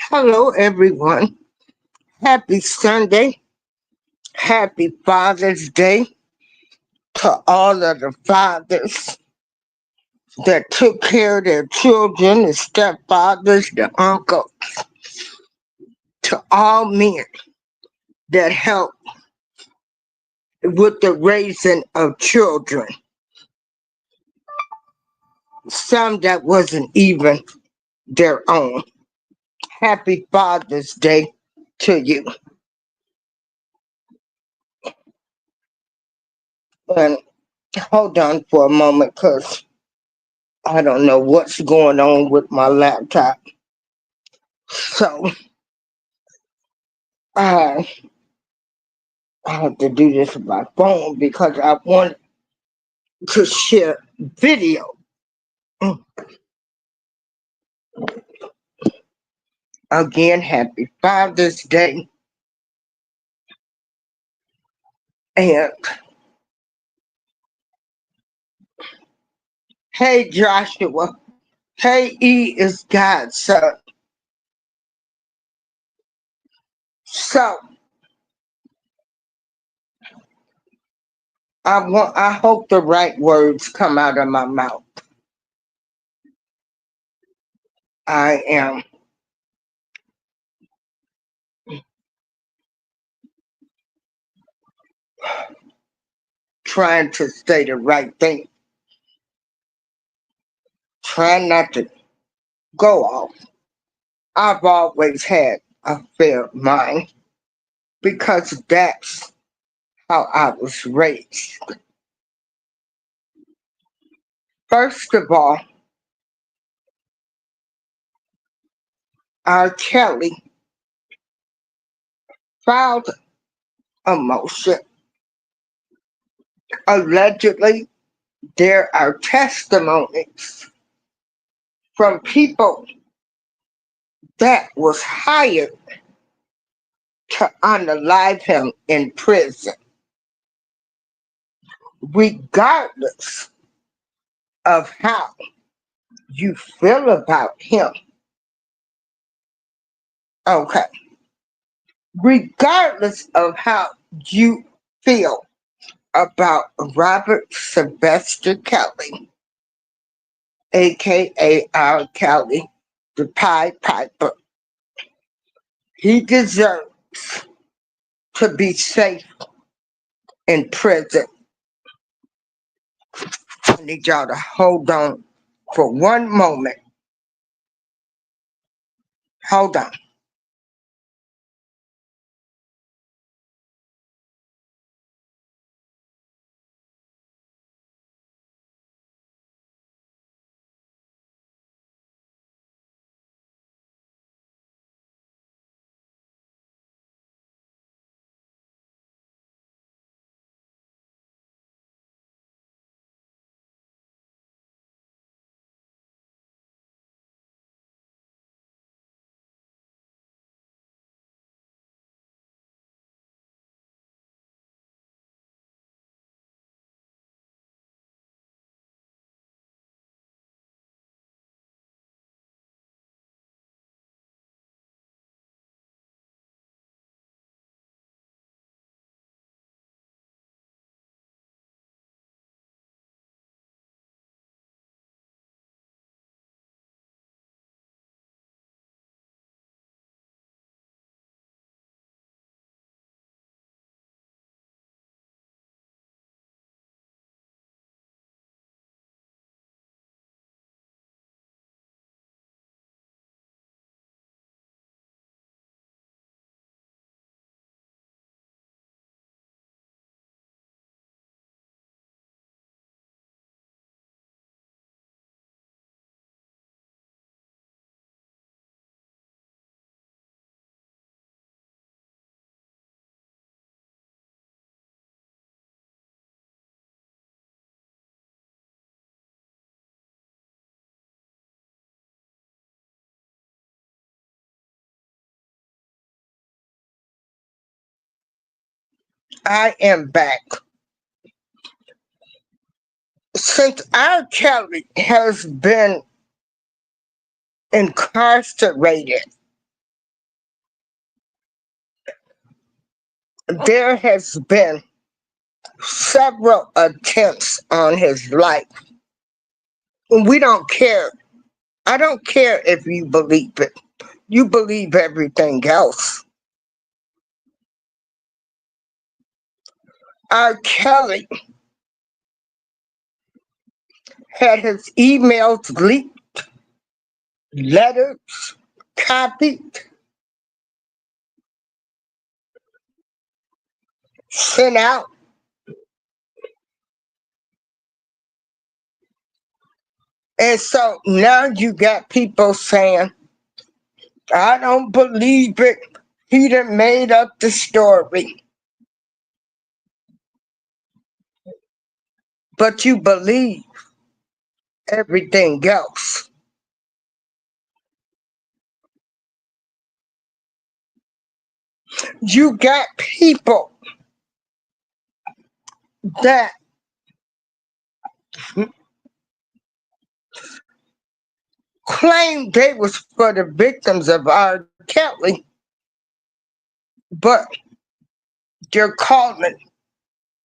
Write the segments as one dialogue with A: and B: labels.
A: Hello, everyone. Happy Sunday. Happy Father's Day to all of the fathers that took care of their children, the stepfathers, the uncles, to all men that helped with the raising of children. Some that wasn't even their own. Happy Father's Day to you. And hold on for a moment because I don't know what's going on with my laptop. So I have to do this with my phone because I want to share video. Again, happy Father's Day. And hey, Joshua. Hey, E is God's son. So I hope the right words come out of my mouth. I am trying to say the right thing. Trying not to go off. I've always had a fair mind because that's how I was raised. First of all, R. Kelly filed a motion. Allegedly, there are testimonies from people that was hired to unalive him in prison, regardless of how you feel about him. Okay. Regardless of how you feel about Robert Sylvester Kelly, aka R. Kelly, the Pied Piper, he deserves to be safe in prison. I need y'all to hold on for one moment. Hold on. I am back. Since R. Kelly has been incarcerated, there has been several attempts on his life. We don't care. I don't care if you believe it. You believe everything else. R. Kelly had his emails leaked, letters copied, sent out. And so now you got people saying, I don't believe it. He done made up the story. But you believe everything else. You got people that claim they was for the victims of R. Kelly, but they're calling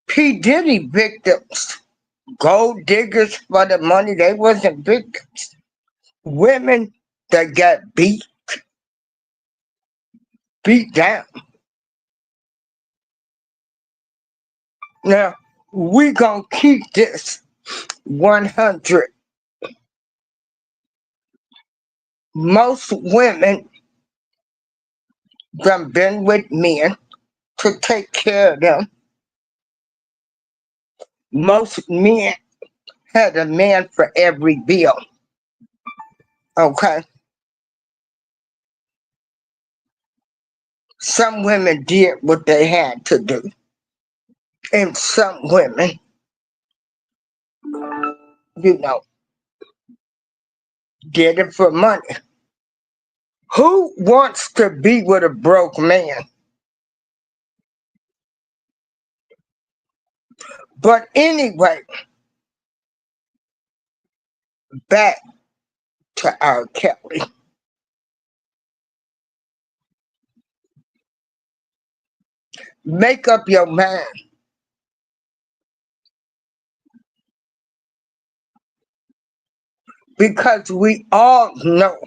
A: P. Diddy victims. Gold diggers for the money. They wasn't victims. Women that got beat down. Now, we gonna keep this 100. Most women done been with men to take care of them. Most men had a man for every bill. Okay? Some women did what they had to do. And some women, you know, did it for money. Who wants to be with a broke man? But anyway, back to R. Kelly. Make up your mind. Because we all know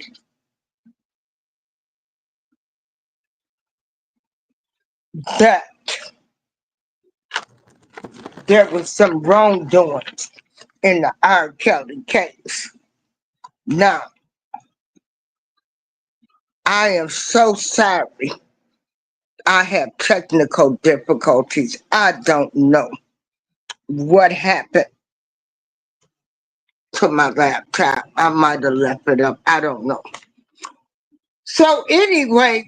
A: that there was some wrongdoings in the R. Kelly case. Now, I am so sorry. I have technical difficulties. I don't know what happened to my laptop. I might have left it up. I don't know. So anyway,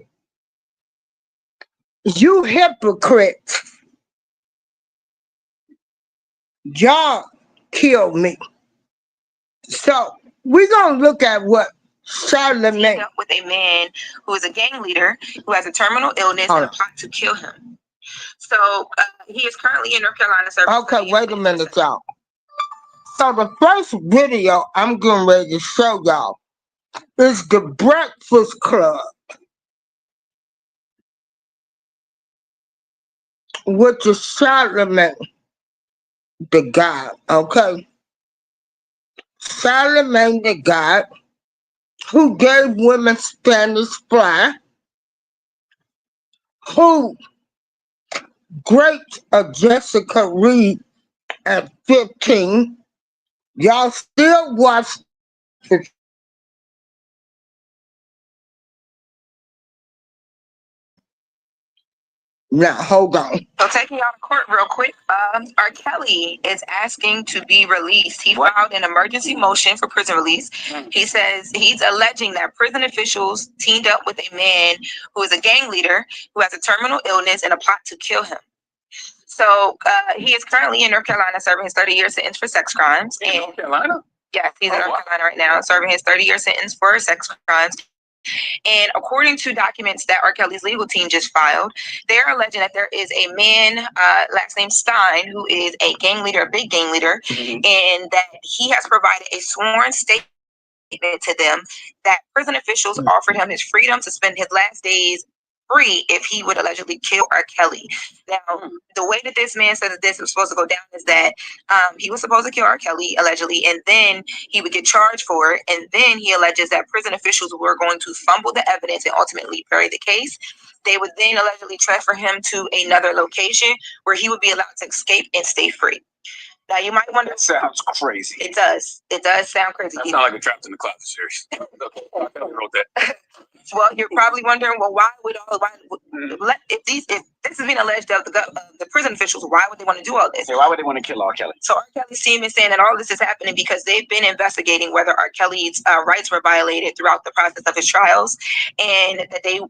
A: you hypocrites, y'all killed me. So we're going to look at what Charlamagne.
B: With a man who is a gang leader who has a terminal illness and a plot to kill him. So he is currently in North Carolina serving.
A: Okay, wait a minute, y'all. So the first video I'm getting ready to show y'all is the Breakfast Club, which is Charlamagne, the guy, okay? Charlamagne, the guy who gave women Spanish fly, who raped a Jessica Reid at 15. Y'all still watch the now, hold on.
B: So taking y'all to court real quick, R. Kelly is asking to be released. He filed an emergency motion for prison release. He says he's alleging that prison officials teamed up with a man who is a gang leader who has a terminal illness and a plot to kill him. So he is currently in North Carolina serving his 30-year sentence for sex crimes. In North Carolina? Yes, he's in North Carolina right now serving his 30-year sentence for sex crimes. And according to documents that R. Kelly's legal team just filed, they're alleging that there is a man, last name Stein, who is a gang leader, a big gang leader, and that he has provided a sworn statement to them that prison officials offered him his freedom to spend his last days free if he would allegedly kill R. Kelly. Now, the way that this man said that this was supposed to go down is that he was supposed to kill R. Kelly, allegedly, and then he would get charged for it. And then he alleges that prison officials were going to fumble the evidence and ultimately bury the case. They would then allegedly transfer him to another location where he would be allowed to escape and stay free. Now, you might wonder.
C: That sounds crazy.
B: It does. It does sound crazy.
C: That sounds like a Trapped in the Closet series. Okay, I wrote that.
B: Well, you're probably wondering, well, if this is being alleged of the prison officials, why would they want to do all this?
C: Yeah, why would they want to kill R. Kelly?
B: So R. Kelly's team is saying that all this is happening because they've been investigating whether R. Kelly's rights were violated throughout the process of his trials, and that they're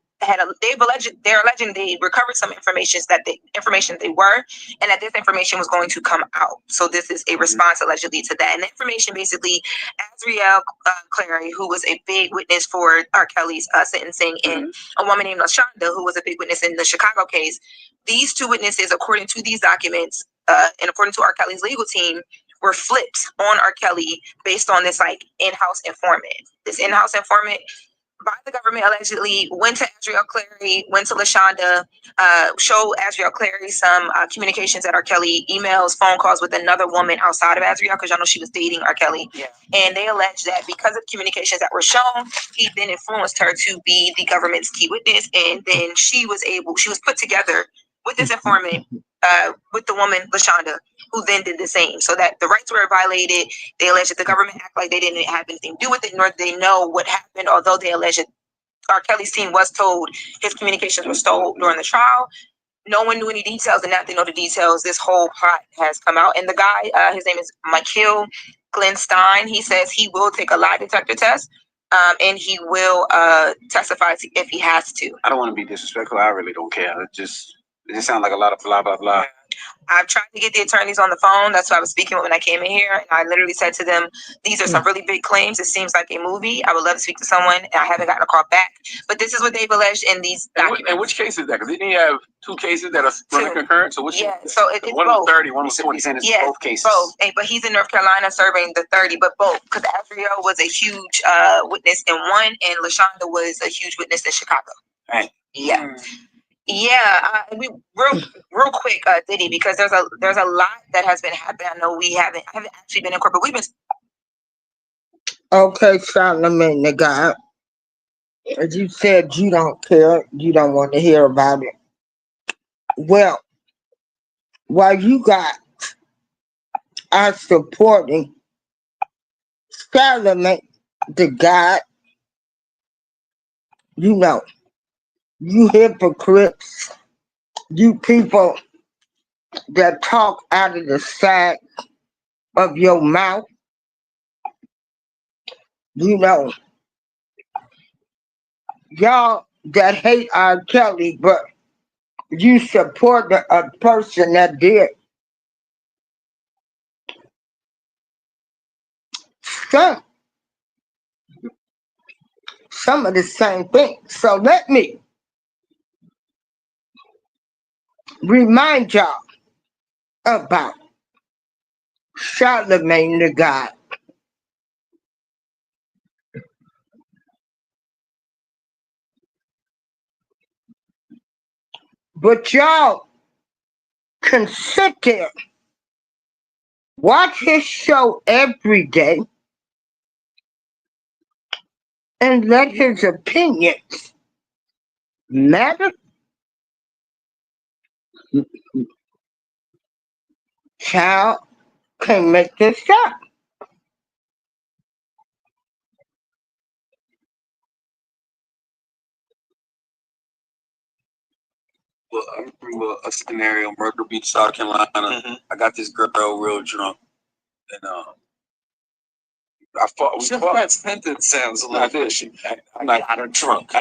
B: alleging they recovered some information they were, and that this information was going to come out. So this is a response allegedly to that. And the information basically, Azriel Clary, who was a big witness for R. Kelly's sentencing, and a woman named LaShonda, who was a big witness in the Chicago case. These two witnesses, according to these documents, and according to R. Kelly's legal team, were flipped on R. Kelly based on this in-house informant. This in-house informant by the government allegedly went to Azriel Clary, went to LaShonda, showed Azriel Clary some communications that R. Kelly, emails, phone calls with another woman outside of Azriel, because y'all know she was dating R. Kelly. Yeah. And they allege that because of communications that were shown, he then influenced her to be the government's key witness. And then she was put together with this informant, with the woman, LaShonda, who then did the same. So that the rights were violated. They allege that the government act like they didn't have anything to do with it, nor did they know what happened, although they allege that R. Kelly's team was told his communications were stolen during the trial. No one knew any details, and now they know the details. This whole plot has come out. And the guy, his name is Michael Glenn Stein. He says he will take a lie detector test, and he will testify if he has to.
C: I don't want to be disrespectful. I really don't care. It just sounds like a lot of blah, blah, blah.
B: I've tried to get the attorneys on the phone. That's what I was speaking with when I came in here. And I literally said to them, these are some really big claims. It seems like a movie. I would love to speak to someone. And I haven't gotten a call back. But this is what they've alleged in these documents.
C: And which case is that? Because didn't he have two cases that are running concurrent? So which?
B: Yeah, so it's
C: one
B: both.
C: Was 30, one was 20. He's saying it's both cases.
B: Both. But he's in North Carolina serving the 30, but both. Because Azriel was a huge witness in one, and LaShonda was a huge witness in Chicago.
C: Right.
B: Yeah. Yeah, we real quick, Diddy, because there's a lot that has been happening. I know I haven't actually been in court, but we've been.
A: Okay, Charlamagne, the guy. As you said, you don't care. You don't want to hear about it. Well, while you got us supporting Charlamagne, the guy, you hypocrites, you people that talk out of the side of your mouth, y'all that hate R. Kelly, but you support a person that did some of the same things. So let me remind y'all about Charlamagne the God. But y'all can sit there, watch his show every day, and let his opinions matter. Child can make this up.
C: Well, I remember a scenario, Myrtle Beach, South Carolina. I got this girl real drunk, and
D: That sentence sounds a little fishy.
C: I'm not drunk. I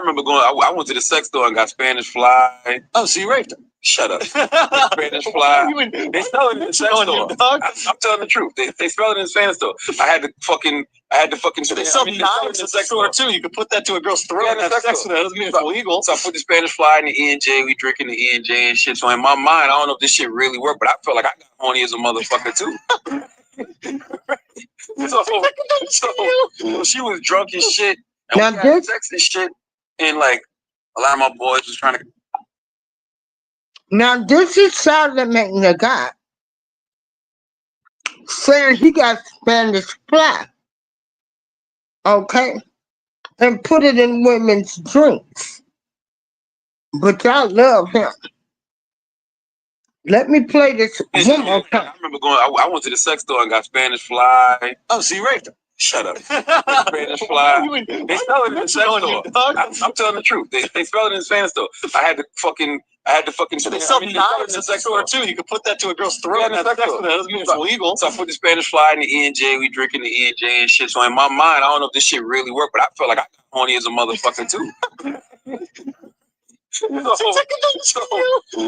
C: remember going. I went to the sex store and got Spanish Fly.
D: Oh, so you raped him?
C: Shut up. Spanish Fly. They sell it in the sex store. I'm telling the truth. They sell it in the Spanish store. I had the fucking I had to fucking.
D: They sell knives at the store too. You could put that to a girl's throat and have sex with it. That doesn't mean it's illegal.
C: So I put the Spanish Fly in the E&J. We drinking the E&J and shit. So in my mind, I don't know if this shit really worked, but I felt like I got horny as a motherfucker too. so she was drunk as shit, and
A: Now
C: we had sex and shit, and like a lot of my boys was trying to.
A: Now this is Charlamagne the guy saying he got Spanish Fly, okay, and put it in women's drinks. But y'all love him. Let me play this one more time.
C: I remember going. I went to the sex store and got Spanish Fly.
D: Oh, so you raped him?
C: Shut up. Spanish Fly. They spell it in the sex store. I'm telling the truth. They spell it in the Spanish store. I had to fucking.
D: So they sell knives at the store too. You could put that to a girl's throat and have sex with it. That doesn't mean it's illegal.
C: So I put the Spanish Fly in the E&J. We drinking the E&J and shit. So in my mind, I don't know if this shit really worked, but I felt like I got horny as a motherfucker too. So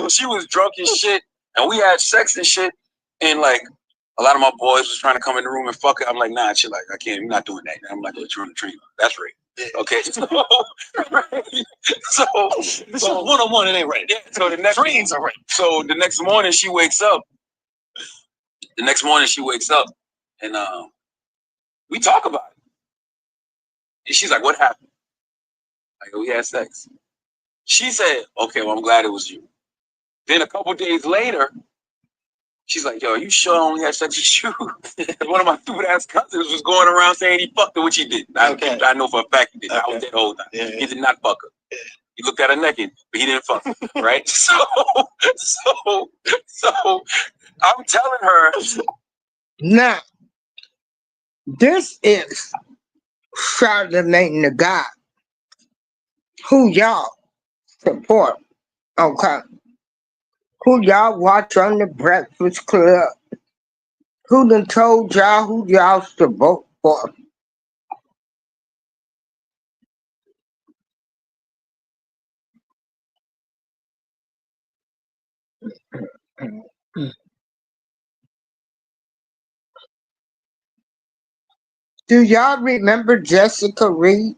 C: she was drunk as shit, and we had sex and shit, and like a lot of my boys was trying to come in the room and fuck it. I'm like, nah, shit, like I can't. I'm not doing that. I'm like, you're on the tree. That's right. Okay, so
D: this is one-on-one. It ain't right.
C: Yeah. So the next
D: dreams are right.
C: So the next morning she wakes up. And we talk about it. And she's like, "What happened?" I go, "We had sex." She said, "Okay, well, I'm glad it was you." Then a couple days later, she's like, "Yo, you sure I only had sex with you?" One of my stupid ass cousins was going around saying he fucked her, which he did. I know for a fact he did. Okay. I was there the whole time. Yeah. He did not fuck her. Yeah. He looked at her naked, but he didn't fuck her, right? So I'm telling her.
A: Now, this is Charlamagne the God, who y'all support, okay? Who y'all watch on the Breakfast Club? Who done told y'all who y'all should vote for? Do y'all remember Jessica Reid?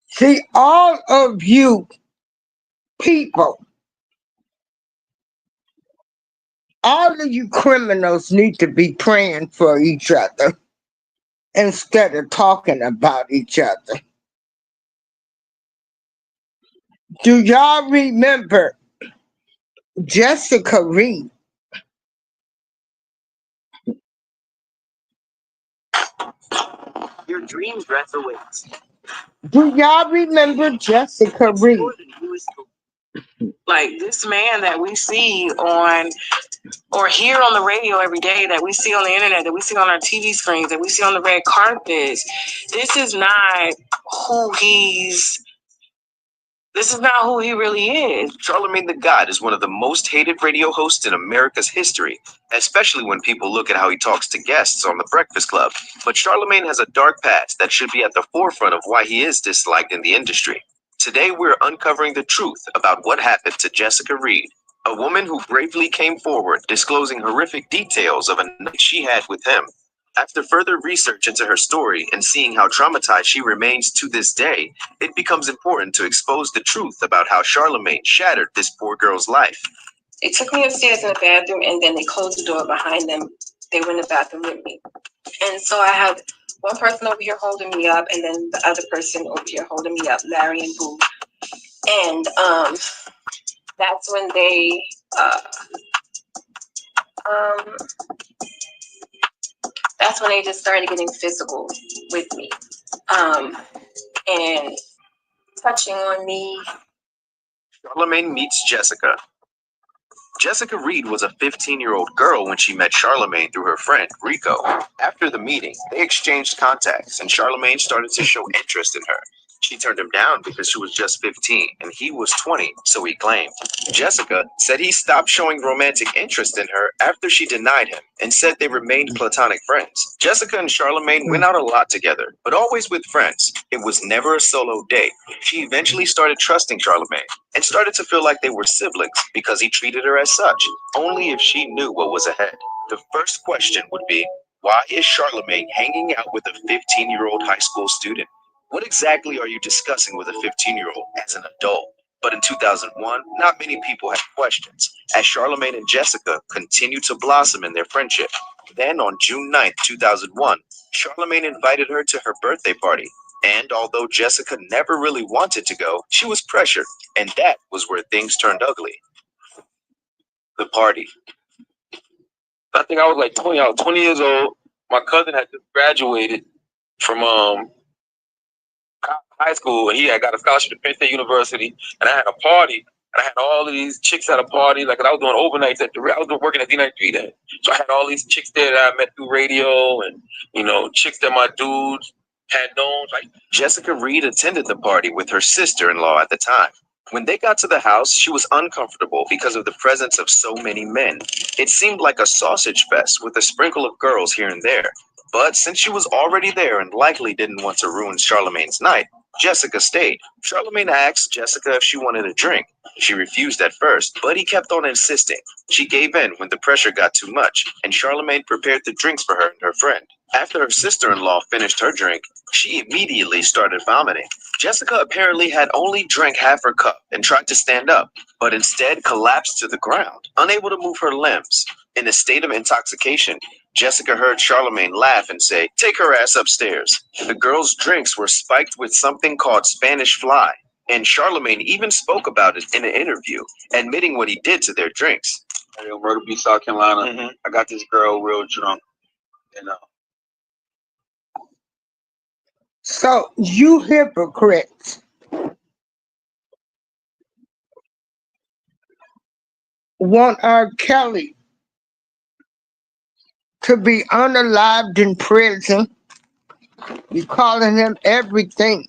A: See, all of you people, all of you criminals need to be praying for each other instead of talking about each other. Do y'all remember Jessica Reid?
E: Your dream dress awaits.
A: Do y'all remember Jessica Reid?
B: Like this man that we see on or hear on the radio every day, that we see on the internet, that we see on our TV screens, that we see on the red carpets, this is not who he really is.
E: Charlamagne the God is one of the most hated radio hosts in America's history, especially when people look at how he talks to guests on The Breakfast Club. But Charlamagne has a dark past that should be at the forefront of why he is disliked in the industry. Today, we're uncovering the truth about what happened to Jessica Reid, a woman who bravely came forward, disclosing horrific details of a night she had with him. After further research into her story and seeing how traumatized she remains to this day, it becomes important to expose the truth about how Charlamagne shattered this poor girl's life.
B: They took me upstairs in the bathroom and then they closed the door behind them. They went in the bathroom with me. And so I had one person over here holding me up and then the other person over here holding me up, Larry and Boo. And that's when they just started getting physical with me. And touching on me.
E: Charlamagne meets Jessica. Jessica Reid was a 15-year-old girl when she met Charlamagne through her friend, Rico. After the meeting, they exchanged contacts, and Charlamagne started to show interest in her. She turned him down because she was just 15, and he was 20, so he claimed. Jessica said he stopped showing romantic interest in her after she denied him, and said they remained platonic friends. Jessica and Charlamagne went out a lot together, but always with friends. It was never a solo date. She eventually started trusting Charlamagne, and started to feel like they were siblings because he treated her as such, only if she knew what was ahead. The first question would be, Why is Charlamagne hanging out with a 15-year-old high school student? What exactly are you discussing with a 15-year-old as an adult? But in 2001, not many people had questions, as Charlamagne and Jessica continued to blossom in their friendship. Then on June 9th, 2001, Charlamagne invited her to her birthday party. And although Jessica never really wanted to go, she was pressured, and that was where things turned ugly. The party.
C: I think I was like 20. I was 20 years old. My cousin had just graduated from high school, and he had got a scholarship to Penn State University. And I had a party, and I had all of these chicks at a party. Like I was doing overnights I was working at D93 then, so I had all these chicks there that I met through radio, and chicks that my dudes had known. Like
E: Jessica Reid attended the party with her sister-in-law at the time. When they got to the house, she was uncomfortable because of the presence of so many men. It seemed like a sausage fest with a sprinkle of girls here and there. But since she was already there and likely didn't want to ruin Charlamagne's night, Jessica stayed. Charlamagne asked Jessica if she wanted a drink. She refused at first, but he kept on insisting. She gave in when the pressure got too much, and Charlamagne prepared the drinks for her and her friend. After her sister-in-law finished her drink, she immediately started vomiting. Jessica apparently had only drank half her cup and tried to stand up, but instead collapsed to the ground, unable to move her limbs. In a state of intoxication, Jessica heard Charlamagne laugh and say, "Take her ass upstairs." The girls' drinks were spiked with something called Spanish fly, and Charlamagne even spoke about it in an interview, admitting what he did to their drinks.
C: in Myrtle Beach, South Carolina, I got this girl real drunk, and
A: So you hypocrites want R. Kelly to be unalived in prison. You calling him everything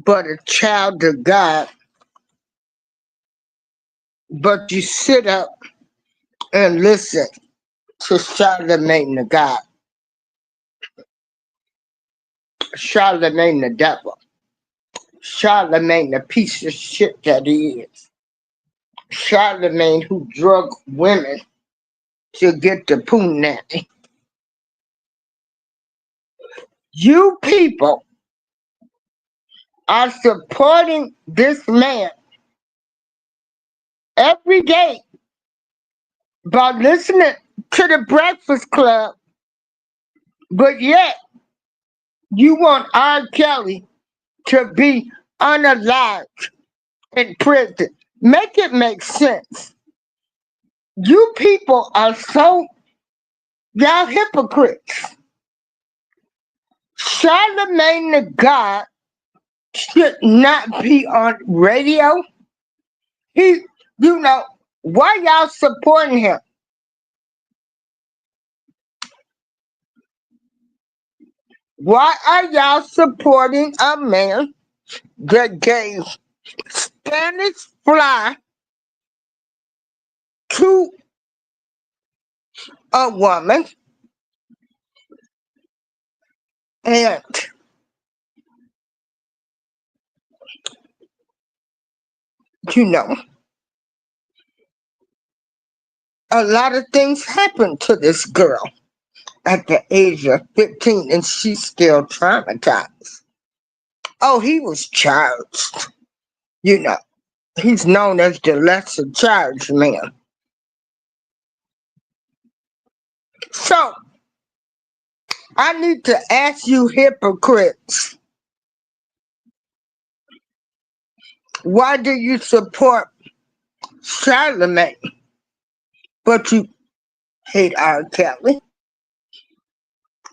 A: but a child of God. But you sit up and listen to Charlamagne the God. Charlamagne the devil. Charlamagne the piece of shit that he is. Charlamagne who drug women to get the punani. You people are supporting this man every day by listening to the Breakfast Club, but yet you want R. Kelly to be unalived in prison. Make it make sense. You people are y'all hypocrites. Charlamagne the God should not be on radio. Why y'all supporting him? Why are y'all supporting a man that gave Spanish fly to a woman and a lot of things happened to this girl at the age of 15 and she's still traumatized. Oh, he was charged. He's known as the lesser charged man. So, I need to ask you hypocrites, why do you support Charlamagne, but you hate R. Kelly?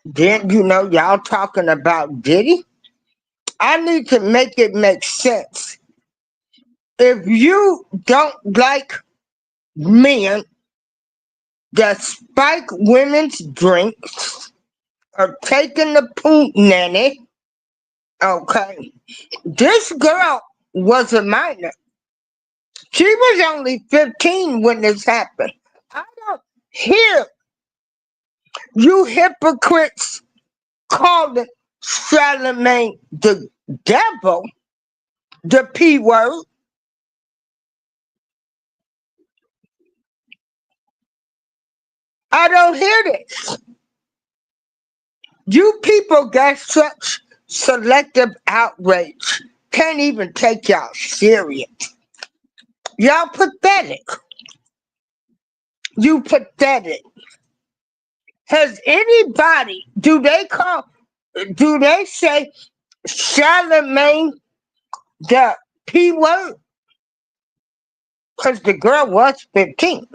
A: Then y'all talking about Diddy? I need to make it make sense. If you don't like men that spike women's drinks or taking the poop nanny, okay, this girl was a minor. She was only 15 when this happened. I don't hear you hypocrites calling Charlamagne the devil, the P word. I don't hear this. You people got such selective outrage. Can't even take y'all serious. Y'all pathetic. You pathetic. Has anybody, do they say Charlamagne the P word? Because the girl was 15.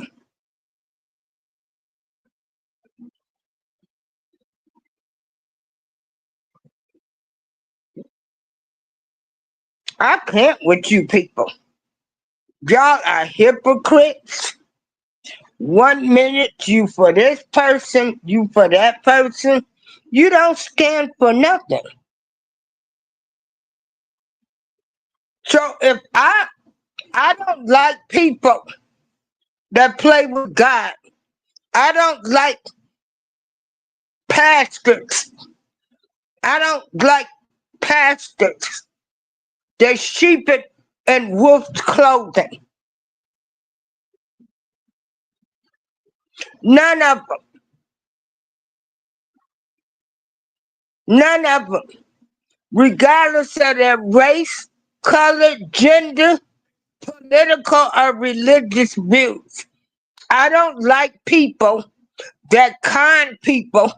A: I can't with you people. Y'all are hypocrites. 1 minute you for this person, you for that person. You don't stand for nothing. So if I don't like people that play with God. I don't like pastors. I don't like pastors. They sheep it in wolf's clothing. None of them. None of them. Regardless of their race, color, gender, political or religious views. I don't like people that con people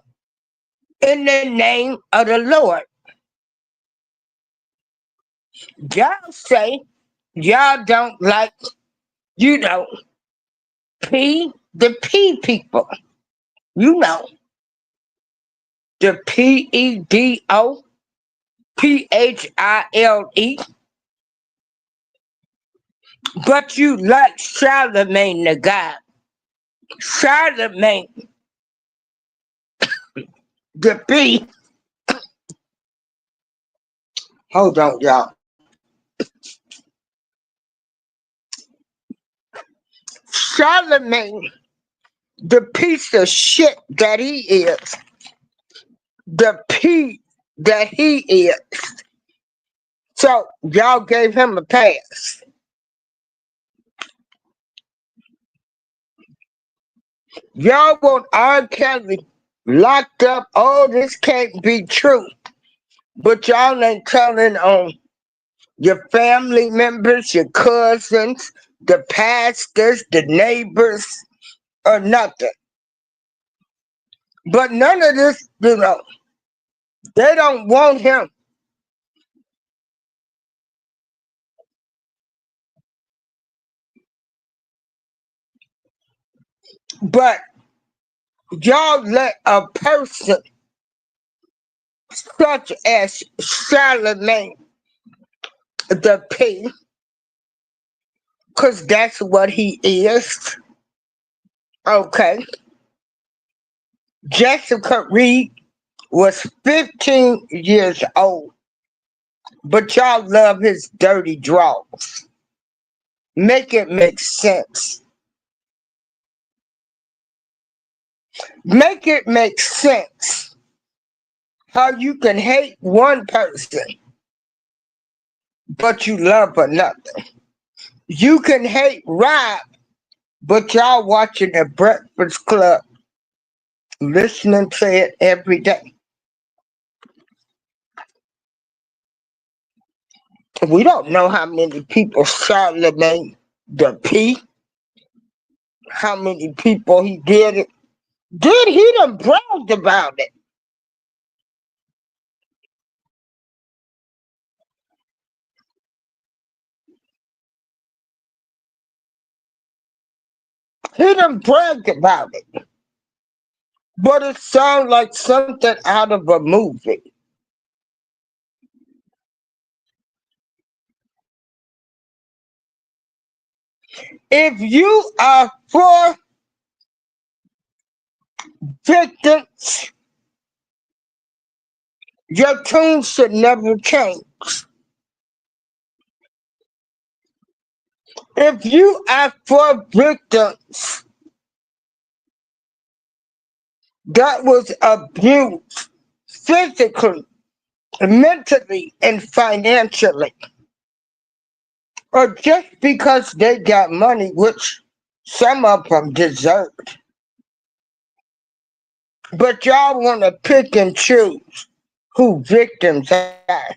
A: in the name of the Lord. Y'all say y'all don't like, the P people. The PEDOPHILE. But you like Charlamagne the God. Charlamagne the B. Hold on, y'all. Charlamagne, the piece of shit that he is, the P that he is. So y'all gave him a pass. Y'all want R. Kelly locked up. Oh, this can't be true. But y'all ain't telling on your family members, your cousins, the pastors, the neighbors, or nothing. But none of this, they don't want him. But y'all let a person such as Charlamagne the P, because that's what he is. Okay. Jessica Reid was 15 years old, but y'all love his dirty draws. Make it make sense. Make it make sense how you can hate one person, but you love another. You can hate Rob, but y'all watching the Breakfast Club, listening to it every day. We don't know how many people Charlamagne the P, how many people he did it. Did he done bragged about it? He done bragged about it. But it sounds like something out of a movie. If you are for victims, your tune should never change. If you are for victims that was abused physically, mentally, and financially, or just because they got money, which some of them deserved, But y'all want to pick and choose who victims are.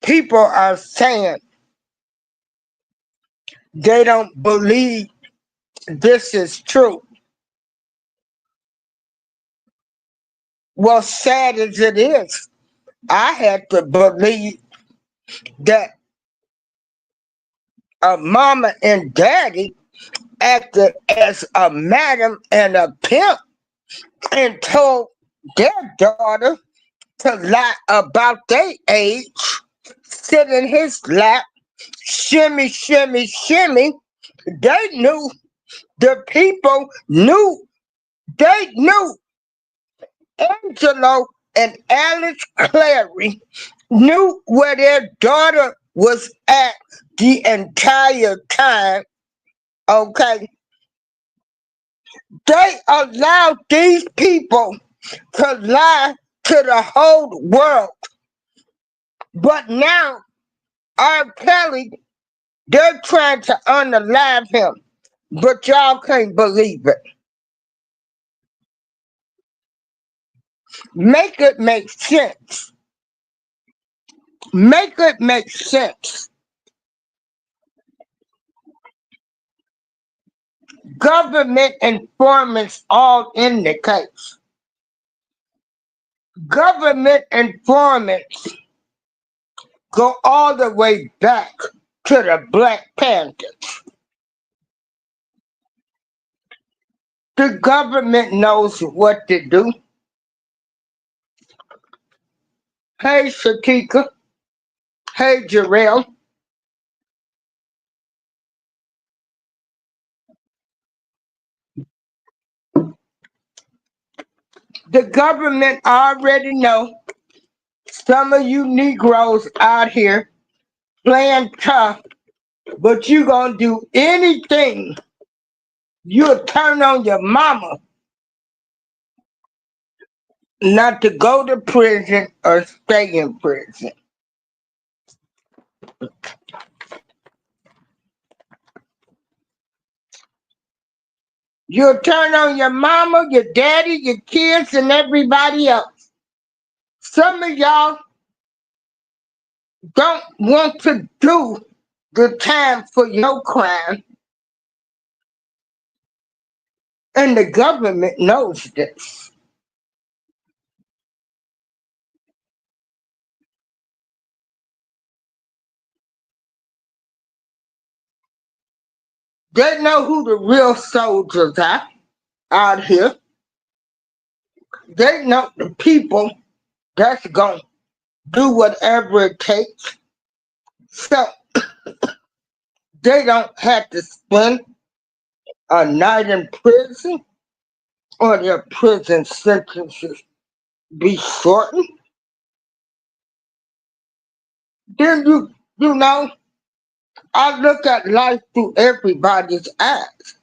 A: People are saying they don't believe this is true. Well, sad as it is, I had to believe that a mama and daddy acted as a madam and a pimp and told their daughter to lie about their age, sit in his lap, shimmy, shimmy, shimmy. They knew, the people knew, they knew Angelo and Alice Clary knew where their daughter was at the entire time. Okay, they allowed these people to lie to the whole world. But now, R. Kelly, they're trying to unalive him. But y'all can't believe it. Make it make sense. Make it make sense. Government informants all in the case. Government informants go all the way back to the Black Panthers. The government knows what to do. Hey, Shakika. Hey, Jarrell. The government already know some of you Negroes out here playing tough, but you gonna do anything. You'll turn on your mama not to go to prison or stay in prison. You'll turn on your mama, your daddy, your kids, and everybody else. Some of y'all don't want to do the time for your crime, and the government knows this. They know who the real soldiers are out here. They know the people that's going to do whatever it takes. So they don't have to spend a night in prison or their prison sentences be shortened. Then you know, I look at life through everybody's eyes.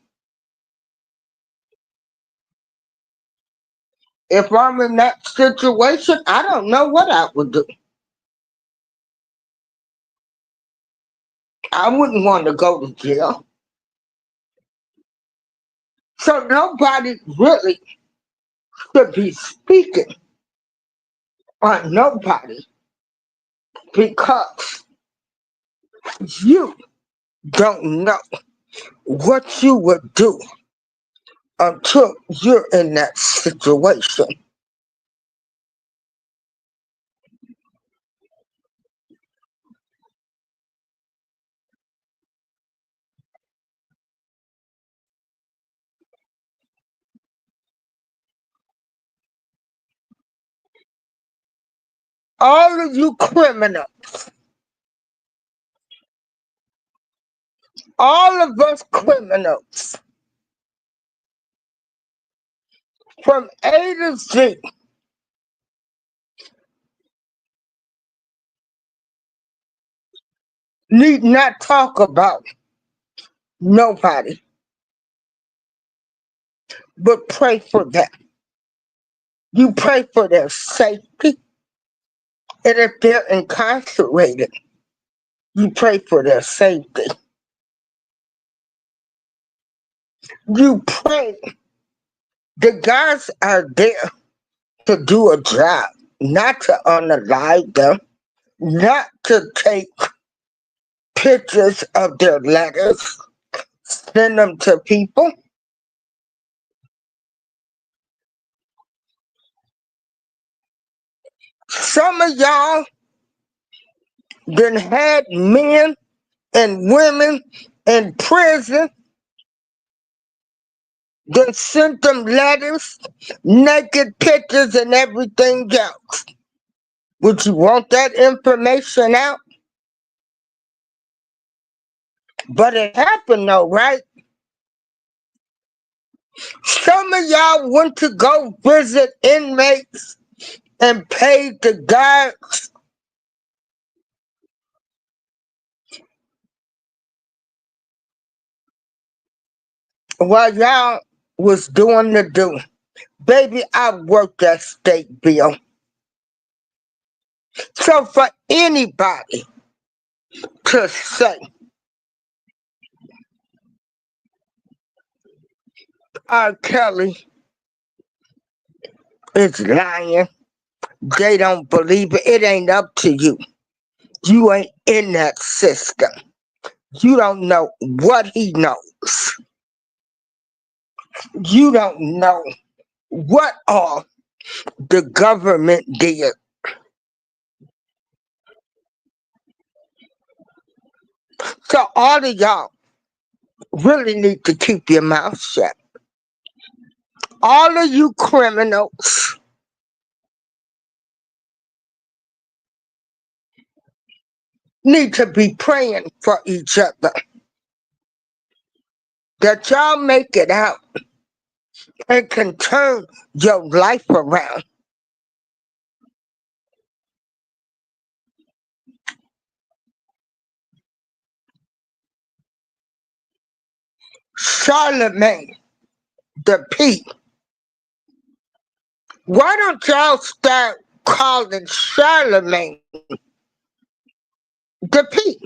A: If I'm in that situation, I don't know what I would do. I wouldn't want to go to jail. So nobody really should be speaking on nobody because you don't know what you would do until you're in that situation. All of you criminals, all of us criminals, from A to Z, need not talk about nobody, but pray for them. You pray for their safety. And if they're incarcerated, you pray for their safety. You pray. The guys are there to do a job, not to unalive them, not to take pictures of their letters, send them to people. Some of y'all done had men and women in prison, done sent them letters, naked pictures and everything else. Would you want that information out? But it happened though, right? Some of y'all went to go visit inmates and paid the guards while y'all was doing the do. Baby, I worked that state bill. So for anybody to say, R. Kelly is lying, they don't believe it, it ain't up to you. You ain't in that system. You don't know what he knows. You don't know what all the government did. So all of y'all really need to keep your mouth shut. All of you criminals need to be praying for each other. That y'all make it out and can turn your life around. Charlamagne, the P. Why don't y'all start calling Charlamagne the P?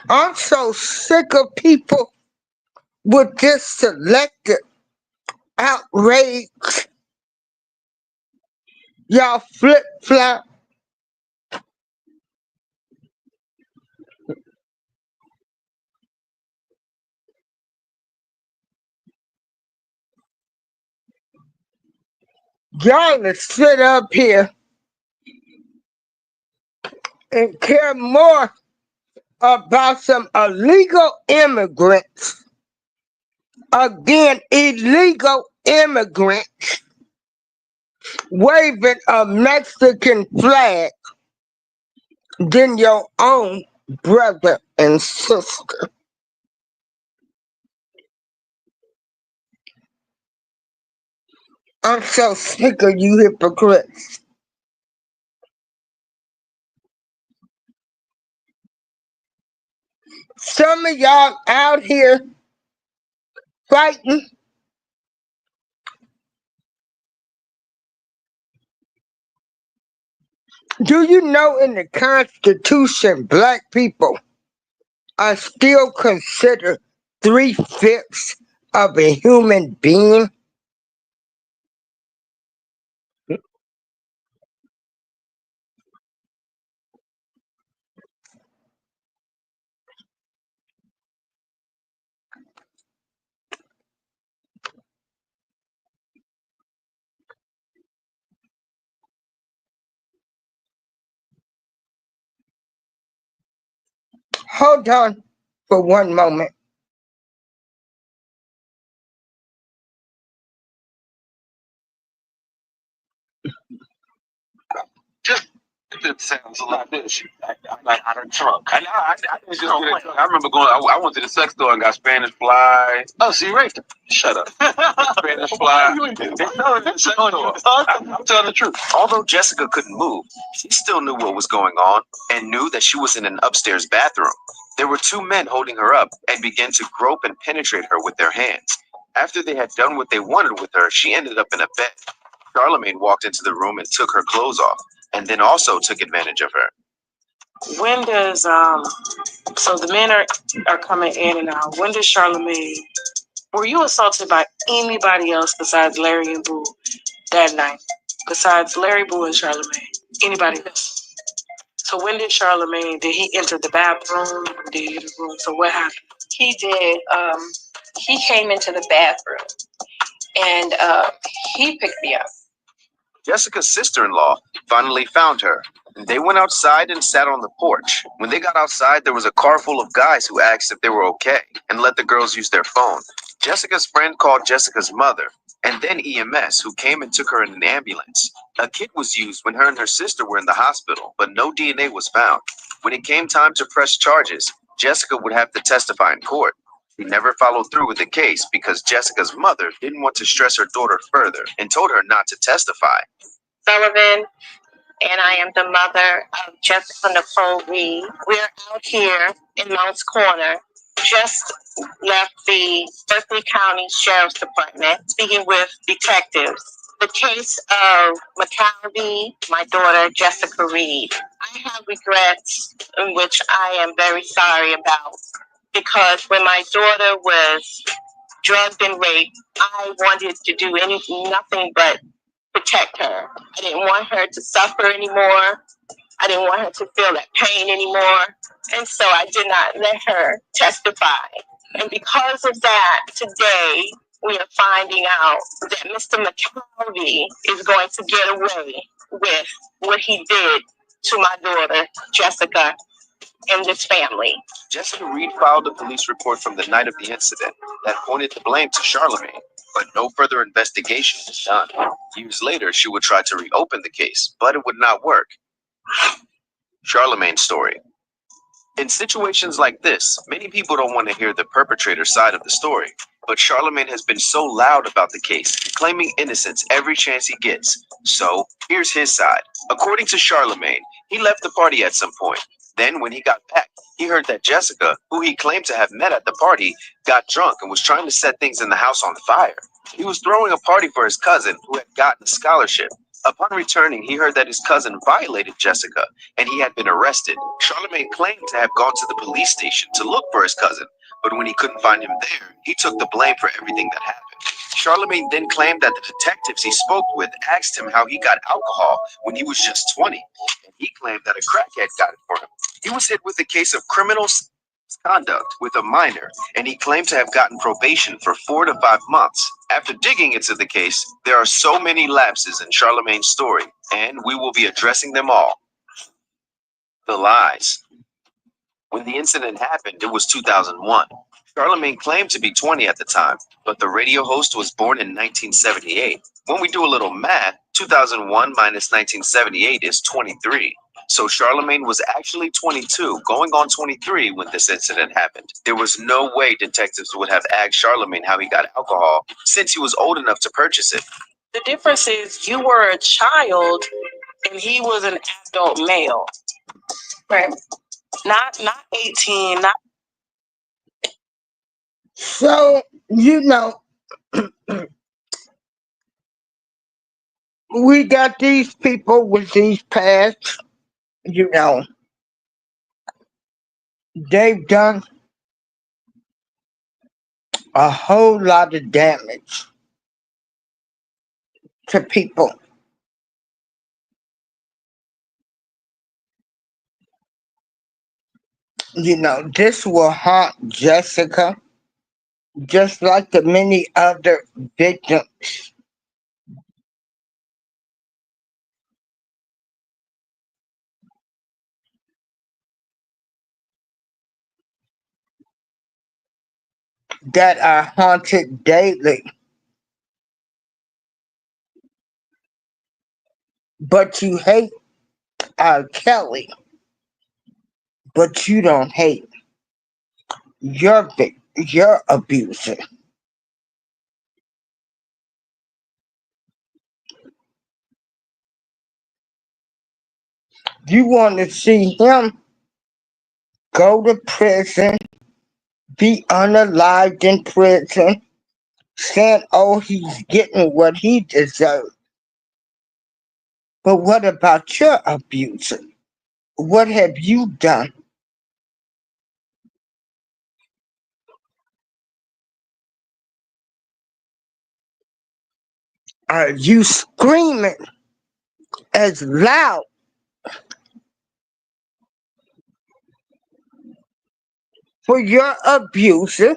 A: I'm so sick of people with this selective outrage. Y'all flip-flop. Y'all to sit up here and care more about some illegal immigrants. Again, illegal immigrants waving a Mexican flag than your own brother and sister. I'm so sick of you hypocrites. Some of y'all out here fighting. Do you know in the Constitution, black people are still considered 3/5 of a human being? Hold on for one moment.
C: Just it sounds a lot this. Like out of trunk. I didn't just get a trunk. I remember going. I went to the sex store and got Spanish fly. Oh, so you raped him? Shut up. Spanish fly. I'm telling the truth.
E: Although Jessica couldn't move, she still knew what was going on and knew that she was in an upstairs bathroom. There were two men holding her up and began to grope and penetrate her with their hands. After they had done what they wanted with her, she ended up in a bed. Charlamagne walked into the room and took her clothes off, and then also took advantage of her.
F: When does so the men are coming in and out. When does Charlamagne, were you assaulted by anybody else besides Larry and Boo that night? Besides Larry, Boo, and Charlamagne? Anybody else? So when did Charlamagne, did he enter the bathroom? Did he enter the room? So what happened?
B: He did. He came into the bathroom and he picked me up.
E: Jessica's sister-in-law finally found her. They went outside and sat on the porch. When they got outside, there was a car full of guys who asked if they were okay and let the girls use their phone. Jessica's friend called Jessica's mother and then EMS, who came and took her in an ambulance. A kit was used when her and her sister were in the hospital, but no DNA was found. When it came time to press charges, Jessica would have to testify in court. She never followed through with the case because Jessica's mother didn't want to stress her daughter further and told her not to testify.
G: Sullivan, and I am the mother of Jessica Nicole Reid. We're out here in Mounts Corner, just left the Berkeley County Sheriff's Department, speaking with detectives. The case of McCalvey, my daughter Jessica Reid. I have regrets, in which I am very sorry about, because when my daughter was drugged and raped, I wanted to do nothing but protect her. I didn't want her to suffer anymore. I didn't want her to feel that pain anymore. And so I did not let her testify. And because of that, today we are finding out that Mr. McCalvey is going to get away with what he did to my daughter, Jessica, and this family.
E: Jessica Reid filed a police report from the night of the incident that pointed the blame to Charlamagne, but no further investigation was done. Years later, she would try to reopen the case, but it would not work. Charlamagne's story. In situations like this, many people don't want to hear the perpetrator's side of the story, but Charlamagne has been so loud about the case, claiming innocence every chance he gets. So, here's his side. According to Charlamagne, he left the party at some point. Then, when he got back, he heard that Jessica, who he claimed to have met at the party, got drunk and was trying to set things in the house on fire. He was throwing a party for his cousin, who had gotten a scholarship. Upon returning, he heard that his cousin violated Jessica, and he had been arrested. Charlamagne claimed to have gone to the police station to look for his cousin, but when he couldn't find him there, he took the blame for everything that happened. Charlamagne then claimed that the detectives he spoke with asked him how he got alcohol when he was just 20, and he claimed that a crackhead got it for him. He was hit with a case of criminal misconduct with a minor, and he claimed to have gotten probation for 4 to 5 months. After digging into the case, there are so many lapses in Charlamagne's story, and we will be addressing them all. The lies. When the incident happened, it was 2001. Charlamagne claimed to be 20 at the time, but the radio host was born in 1978. When we do a little math, 2001 minus 1978 is 23. So Charlamagne was actually 22, going on 23 when this incident happened. There was no way detectives would have asked Charlamagne how he got alcohol, since he was old enough to purchase it.
F: The difference is you were a child and he was an adult male.
B: Right.
F: Not 18, not.
A: So, we got these people with these pasts, they've done a whole lot of damage to people. This will haunt Jessica, just like the many other victims. That are haunted daily. But you hate R. Kelly, but you don't hate your abuser. You want to see him go to prison, be unalived in prison, saying, oh, he's getting what he deserves. But what about your abuser? What have you done? Are you screaming as loud for your abuser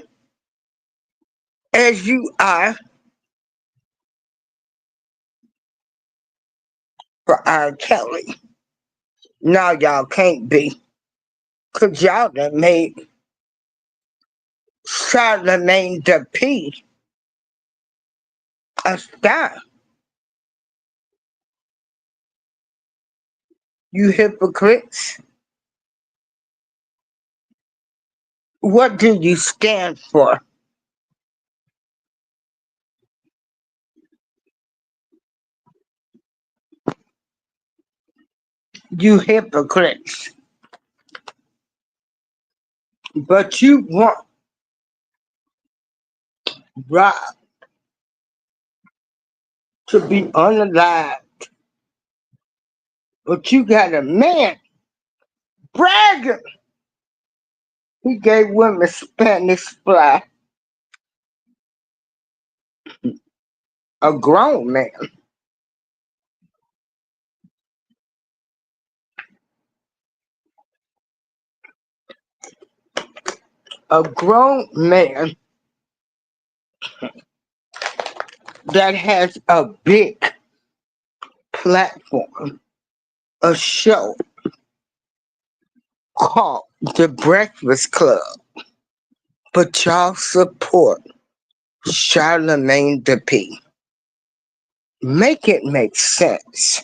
A: as you are for R. Kelly? No, y'all can't be. Because y'all done made Charlamagne the P a star. You hypocrites. What do you stand for? You hypocrites. But you want Rob to be unalived. But you got a man bragging. He gave women Spanish fly. A grown man. A grown man that has a big platform, a show called The Breakfast Club. But y'all support Charlamagne the P. Make it make sense.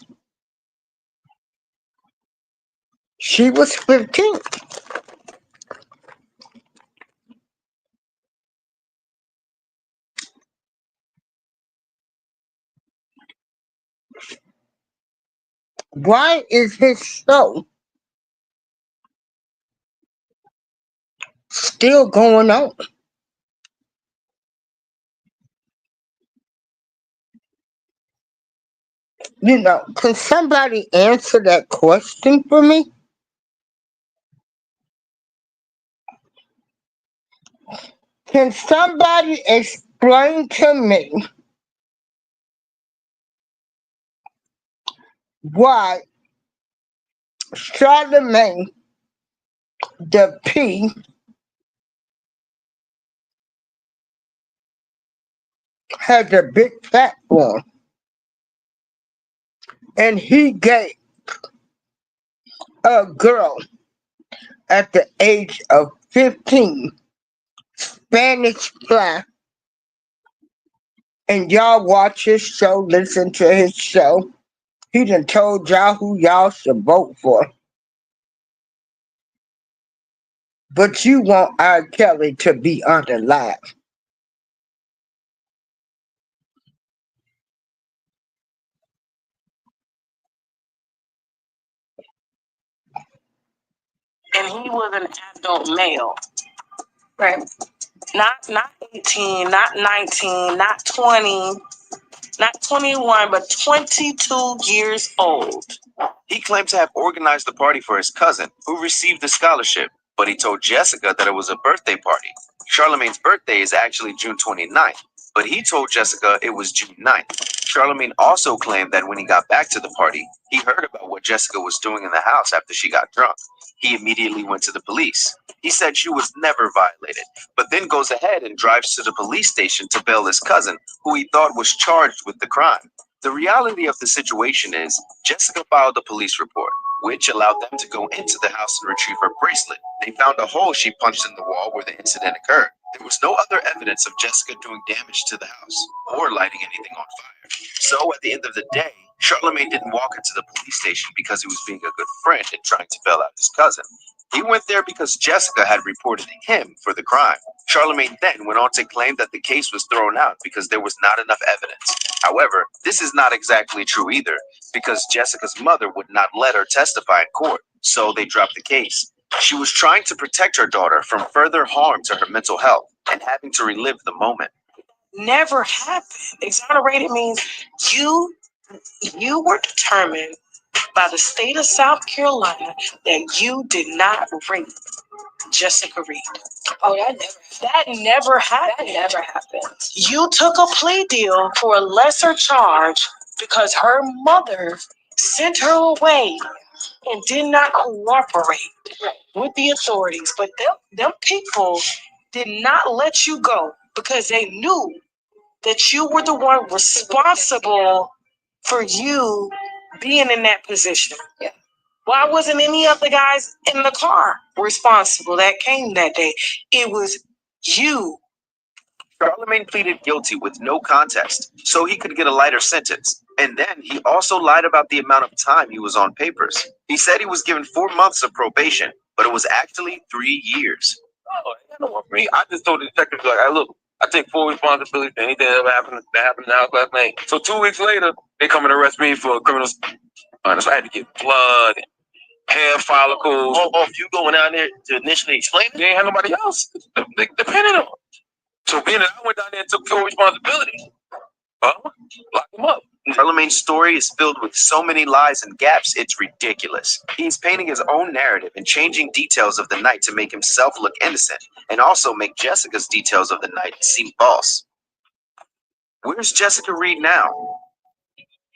A: She was 15. Why is his show still going on? Can somebody answer that question for me? Can somebody explain to me why Charlamagne the P has a big platform and he gave a girl at the age of 15 Spanish fly, and y'all watch his show, listen to his show. He done told y'all who y'all should vote for. But you want R. Kelly to be unalive.
F: And he was an adult male.
B: Right.
F: Not 18, not 19, not 20, not 21, but 22 years old.
E: He claimed to have organized the party for his cousin, who received the scholarship, but he told Jessica that it was a birthday party. Charlamagne's birthday is actually June 29th, but he told Jessica it was June 9th. Charlamagne also claimed that when he got back to the party, he heard about what Jessica was doing in the house after she got drunk. He immediately went to the police. He said she was never violated, but then goes ahead and drives to the police station to bail his cousin, who he thought was charged with the crime. The reality of the situation is, Jessica filed a police report, which allowed them to go into the house and retrieve her bracelet. They found a hole she punched in the wall where the incident occurred. There was no other evidence of Jessica doing damage to the house or lighting anything on fire. So at the end of the day, Charlamagne didn't walk into the police station because he was being a good friend and trying to bail out his cousin. He went there because Jessica had reported him for the crime. Charlamagne then went on to claim that the case was thrown out because there was not enough evidence. However, this is not exactly true either, because Jessica's mother would not let her testify in court, so they dropped the case. She was trying to protect her daughter from further harm to her mental health and having to relive the moment.
F: Never happened. Exonerated means you were determined by the state of South Carolina that you did not rape Jessica Reid.
B: Oh,
F: That never happened.
B: that never happened.
F: You took a plea deal for a lesser charge because her mother sent her away and did not cooperate with the authorities. But them people did not let you go because they knew that you were the one responsible for you being in that position.
B: Yeah.
F: Why wasn't any of the guys in the car responsible that came that day? It was you.
E: Charlamagne pleaded guilty with no contest, so he could get a lighter sentence. And then he also lied about the amount of time he was on papers. He said he was given 4 months of probation, but it was actually 3 years.
C: Oh, you know what, for me, I just told the detective, like, hey, look, I take full responsibility for anything that ever happened that happened in the house last night. So 2 weeks later, they come and arrest me for criminal. So I had to get blood and hair follicles.
D: You going down there to initially explain it?
C: They ain't had nobody else. They depended on. So being that I went down there and took full responsibility, lock them up.
E: Charlamagne's story is filled with so many lies and gaps, it's ridiculous. He's painting his own narrative and changing details of the night to make himself look innocent, and also make Jessica's details of the night seem false. Where's Jessica Reid now?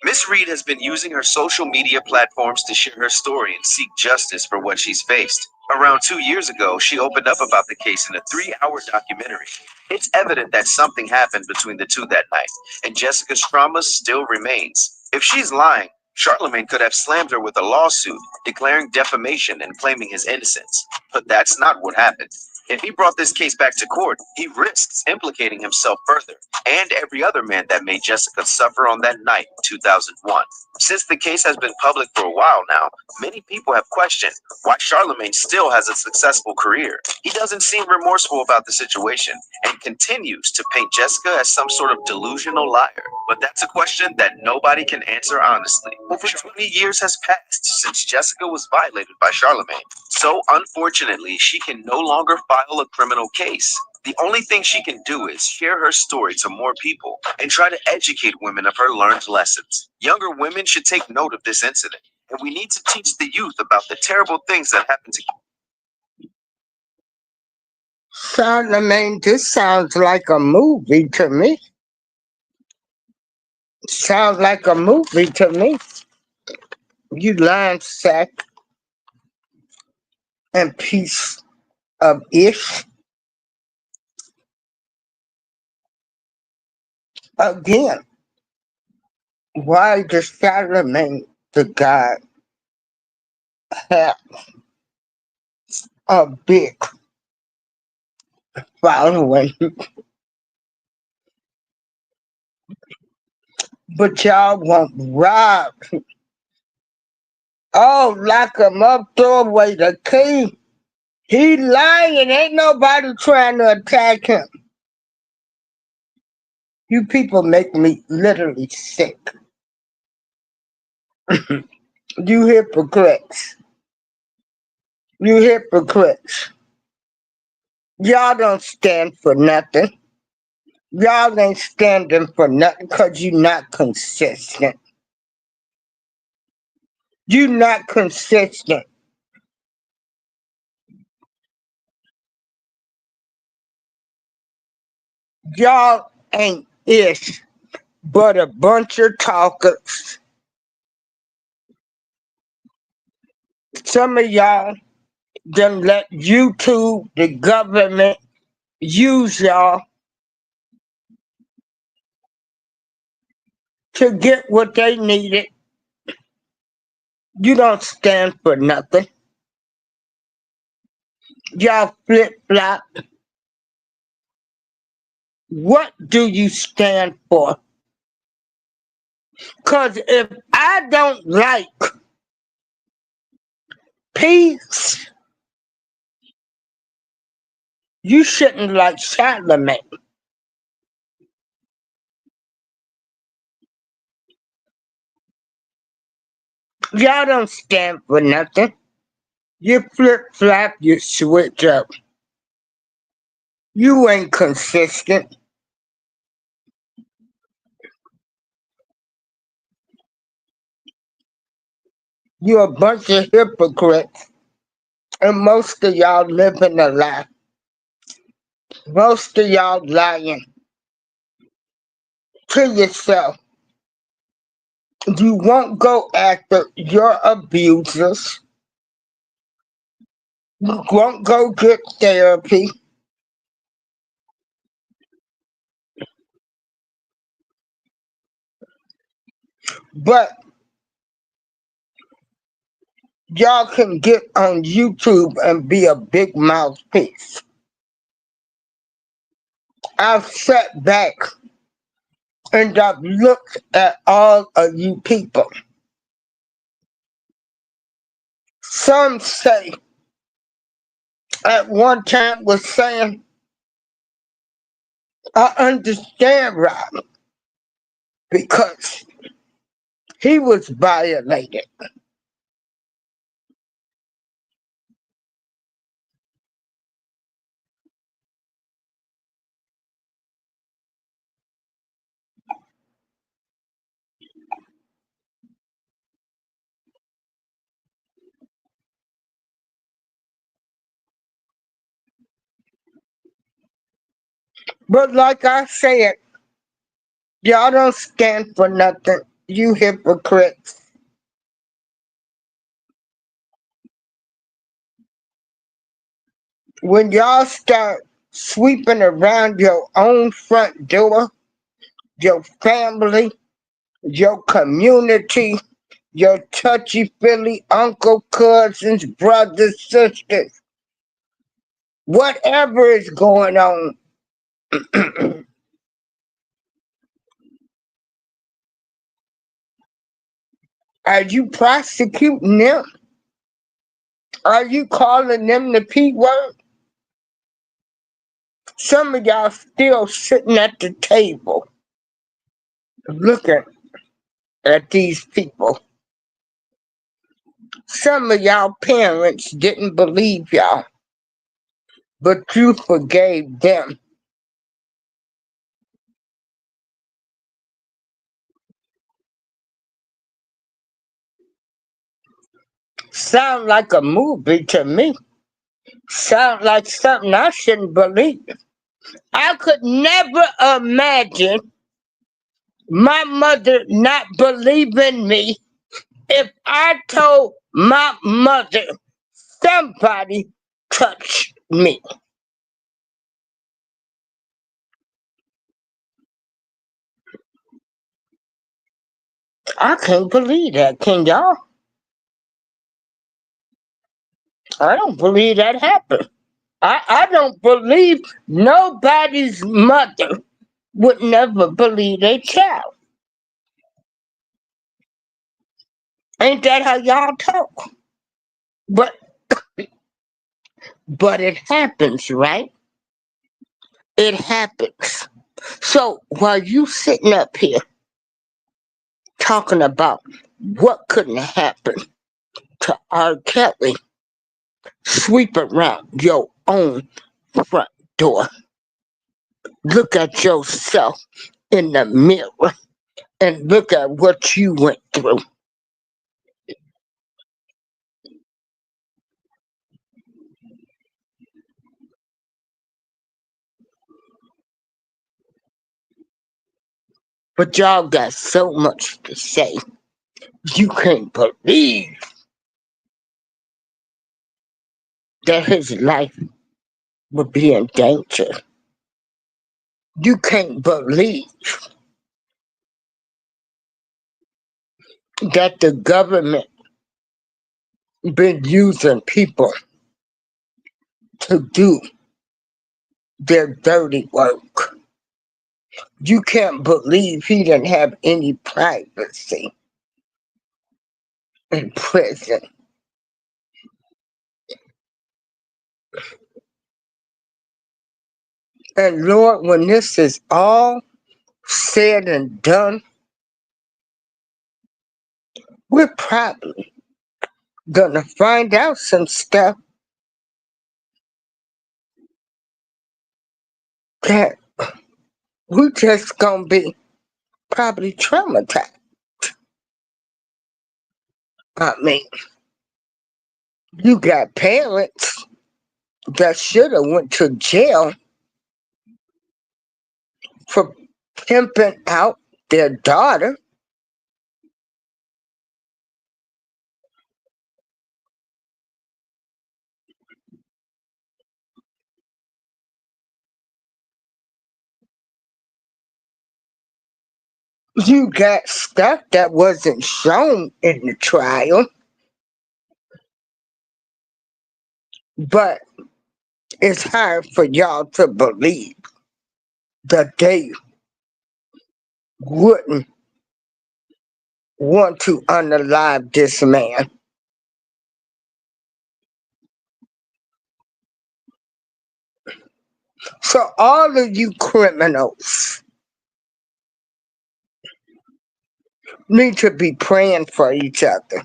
E: Miss Reid has been using her social media platforms to share her story and seek justice for what she's faced. Around 2 years ago, she opened up about the case in a 3-hour documentary. It's evident that something happened between the two that night, and Jessica's trauma still remains. If she's lying, Charlamagne could have slammed her with a lawsuit, declaring defamation and claiming his innocence. But that's not what happened. If he brought this case back to court, he risks implicating himself further, and every other man that made Jessica suffer on that night in 2001. Since the case has been public for a while now, many people have questioned why Charlamagne still has a successful career. He doesn't seem remorseful about the situation and continues to paint Jessica as some sort of delusional liar. But that's a question that nobody can answer honestly. Over 20 years has passed since Jessica was violated by Charlamagne. So unfortunately, she can no longer file a criminal case. The only thing she can do is share her story to more people and try to educate women of her learned lessons. Younger women should take note of this incident, and we need to teach the youth about the terrible things that happen to
A: Charlamagne, this sounds like a movie to me. Sounds like a movie to me. You lying sack and piece of ish. Again, why does Charlamagne the God have a big following? But y'all won't rob. Oh, lock him up, throw away the key. He lying, ain't nobody trying to attack him. You people make me literally sick. You hypocrites. You hypocrites. Y'all don't stand for nothing. Y'all ain't standing for nothing because you not consistent. You not consistent. Y'all ain't ish but a bunch of talkers. Some of y'all done let YouTube, the government, use y'all to get what they needed. You don't stand for nothing. Y'all flip flop. What do you stand for? Because if I don't like peace, you shouldn't like Charlamagne. Y'all don't stand for nothing. You flip-flop, you switch up. You ain't consistent. You a bunch of hypocrites. And most of y'all living a lie. Most of y'all lying to yourself. You won't go after your abusers. You won't go get therapy. But y'all can get on YouTube and be a big mouthpiece. I've sat back and I've looked at all of you people. Some say at one time was saying, I understand Rob because he was violated. But like I said, y'all don't stand for nothing. You hypocrites. When y'all start sweeping around your own front door, your family, your community, your touchy-feely uncle, cousins, brothers, sisters, whatever is going on, are you prosecuting them? Are you calling them the P word? Some of y'all still sitting at the table looking at these people. Some of y'all parents didn't believe y'all, but you forgave them. Sound like a movie to me. Sound like something I shouldn't believe. I could never imagine my mother not believing me if I told my mother somebody touched me. I can't believe that, can y'all? I don't believe that happened. I don't believe nobody's mother would never believe their child. Ain't that how y'all talk? But it happens, right? It happens. So while you sitting up here talking about what couldn't happen to R. Kelly, sweep around your own front door. Look at yourself in the mirror and look at what you went through. But y'all got so much to say. You can't believe that his life would be in danger. You can't believe that the government been using people to do their dirty work. You can't believe he didn't have any privacy in prison. And Lord, when this is all said and done, we're probably gonna find out some stuff that we just gonna be probably traumatized. I mean, you got parents that should have went to jail for pimping out their daughter. You got stuff that wasn't shown in the trial, but it's hard for y'all to believe that they wouldn't want to unalive this man. So all of you criminals need to be praying for each other.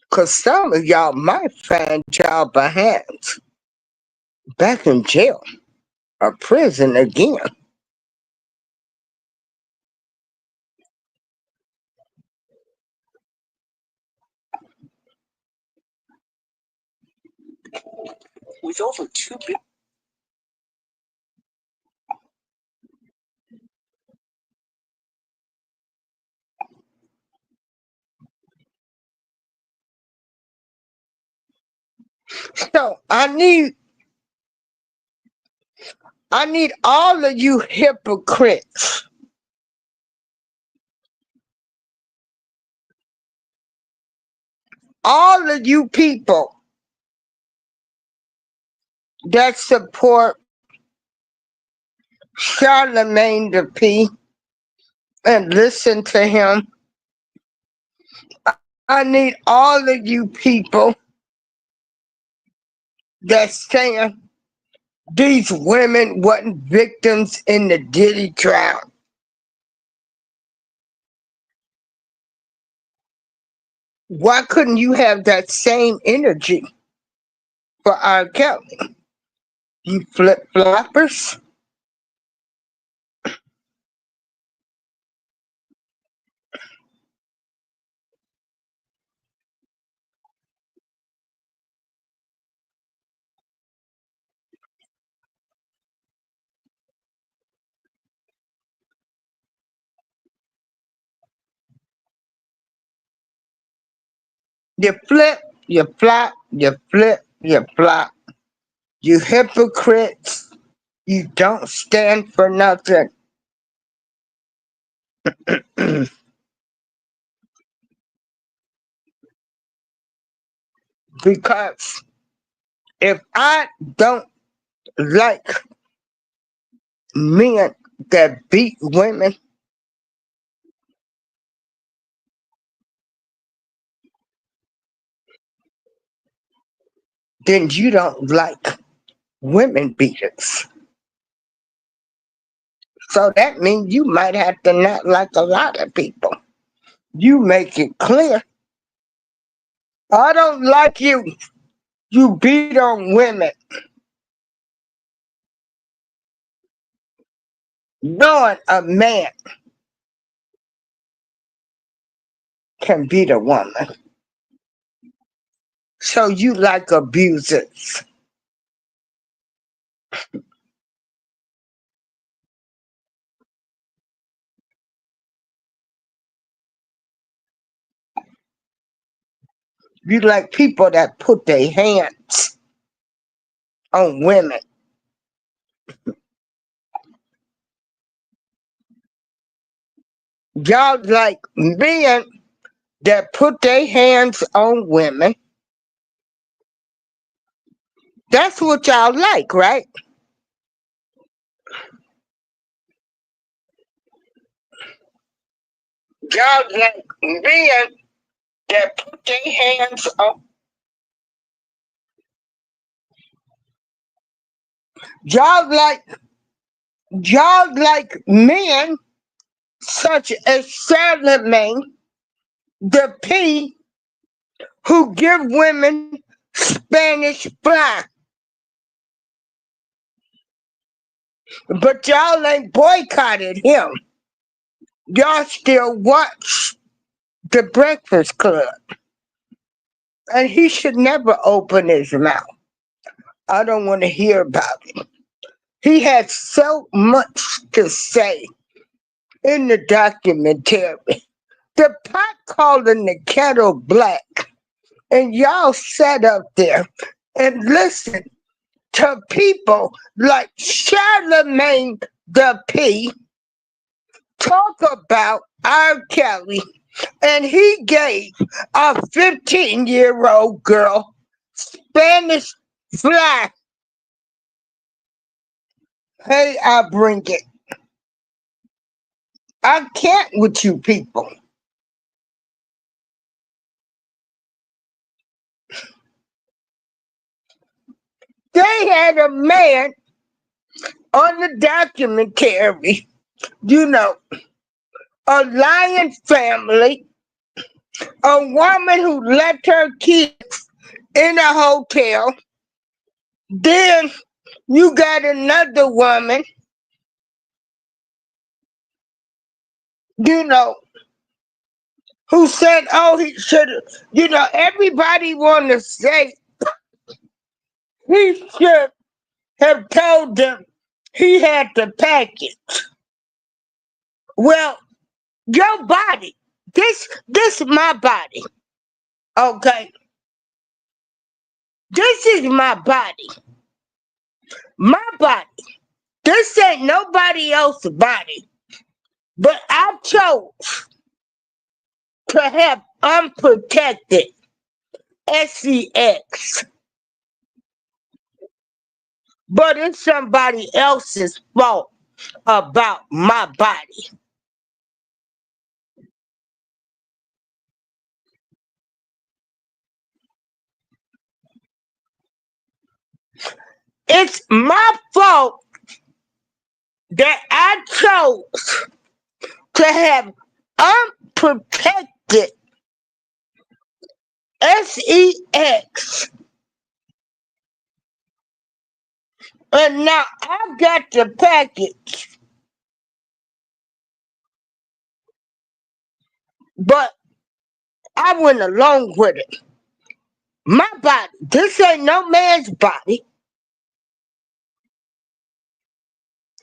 A: Because some of y'all might find y'all behinds back in jail or prison again.
C: With over 2 billion.
A: So I need all of you hypocrites all of you people that support Charlamagne the P and listen to him. I need all of you people that's saying these women wasn't victims in the Diddy trial. Why couldn't you have that same energy for R. Kelly? You flip-floppers. You flip, you flop, you flip, you flop. You hypocrites. You don't stand for nothing. Because if I don't like men that beat women, then you don't like women beaters. So that means you might have to not like a lot of people. You make it clear. I don't like you. You beat on women. Knowing a man can beat a woman. So you like abusers. You like people that put their hands on women. Y'all like men that put their hands on women. That's what y'all like, right? Y'all like men that put their hands on. Y'all like men such as Charlamagne the P, who give women Spanish fly. But y'all ain't boycotted him. Y'all still watch the Breakfast Club. And he should never open his mouth. I don't want to hear about it. He had so much to say in the documentary. The pot calling the kettle black. And y'all sat up there and listened to people like Charlamagne the P talk about R. Kelly, and he gave a 15-year-old girl Spanish fly. Hey, I bring it. I can't with you people. They had a man on the documentary, a lion family, a woman who left her kids in a hotel. Then you got another woman, who said, oh, he should, everybody want to say he should have told them he had the package. Well, your body, this is my body, okay? This is my body. My body. This ain't nobody else's body. But I chose to have unprotected sex. But it's somebody else's fault about my body. It's my fault that I chose to have unprotected sex. And now I got the package. But I went along with it. My body. This ain't no man's body.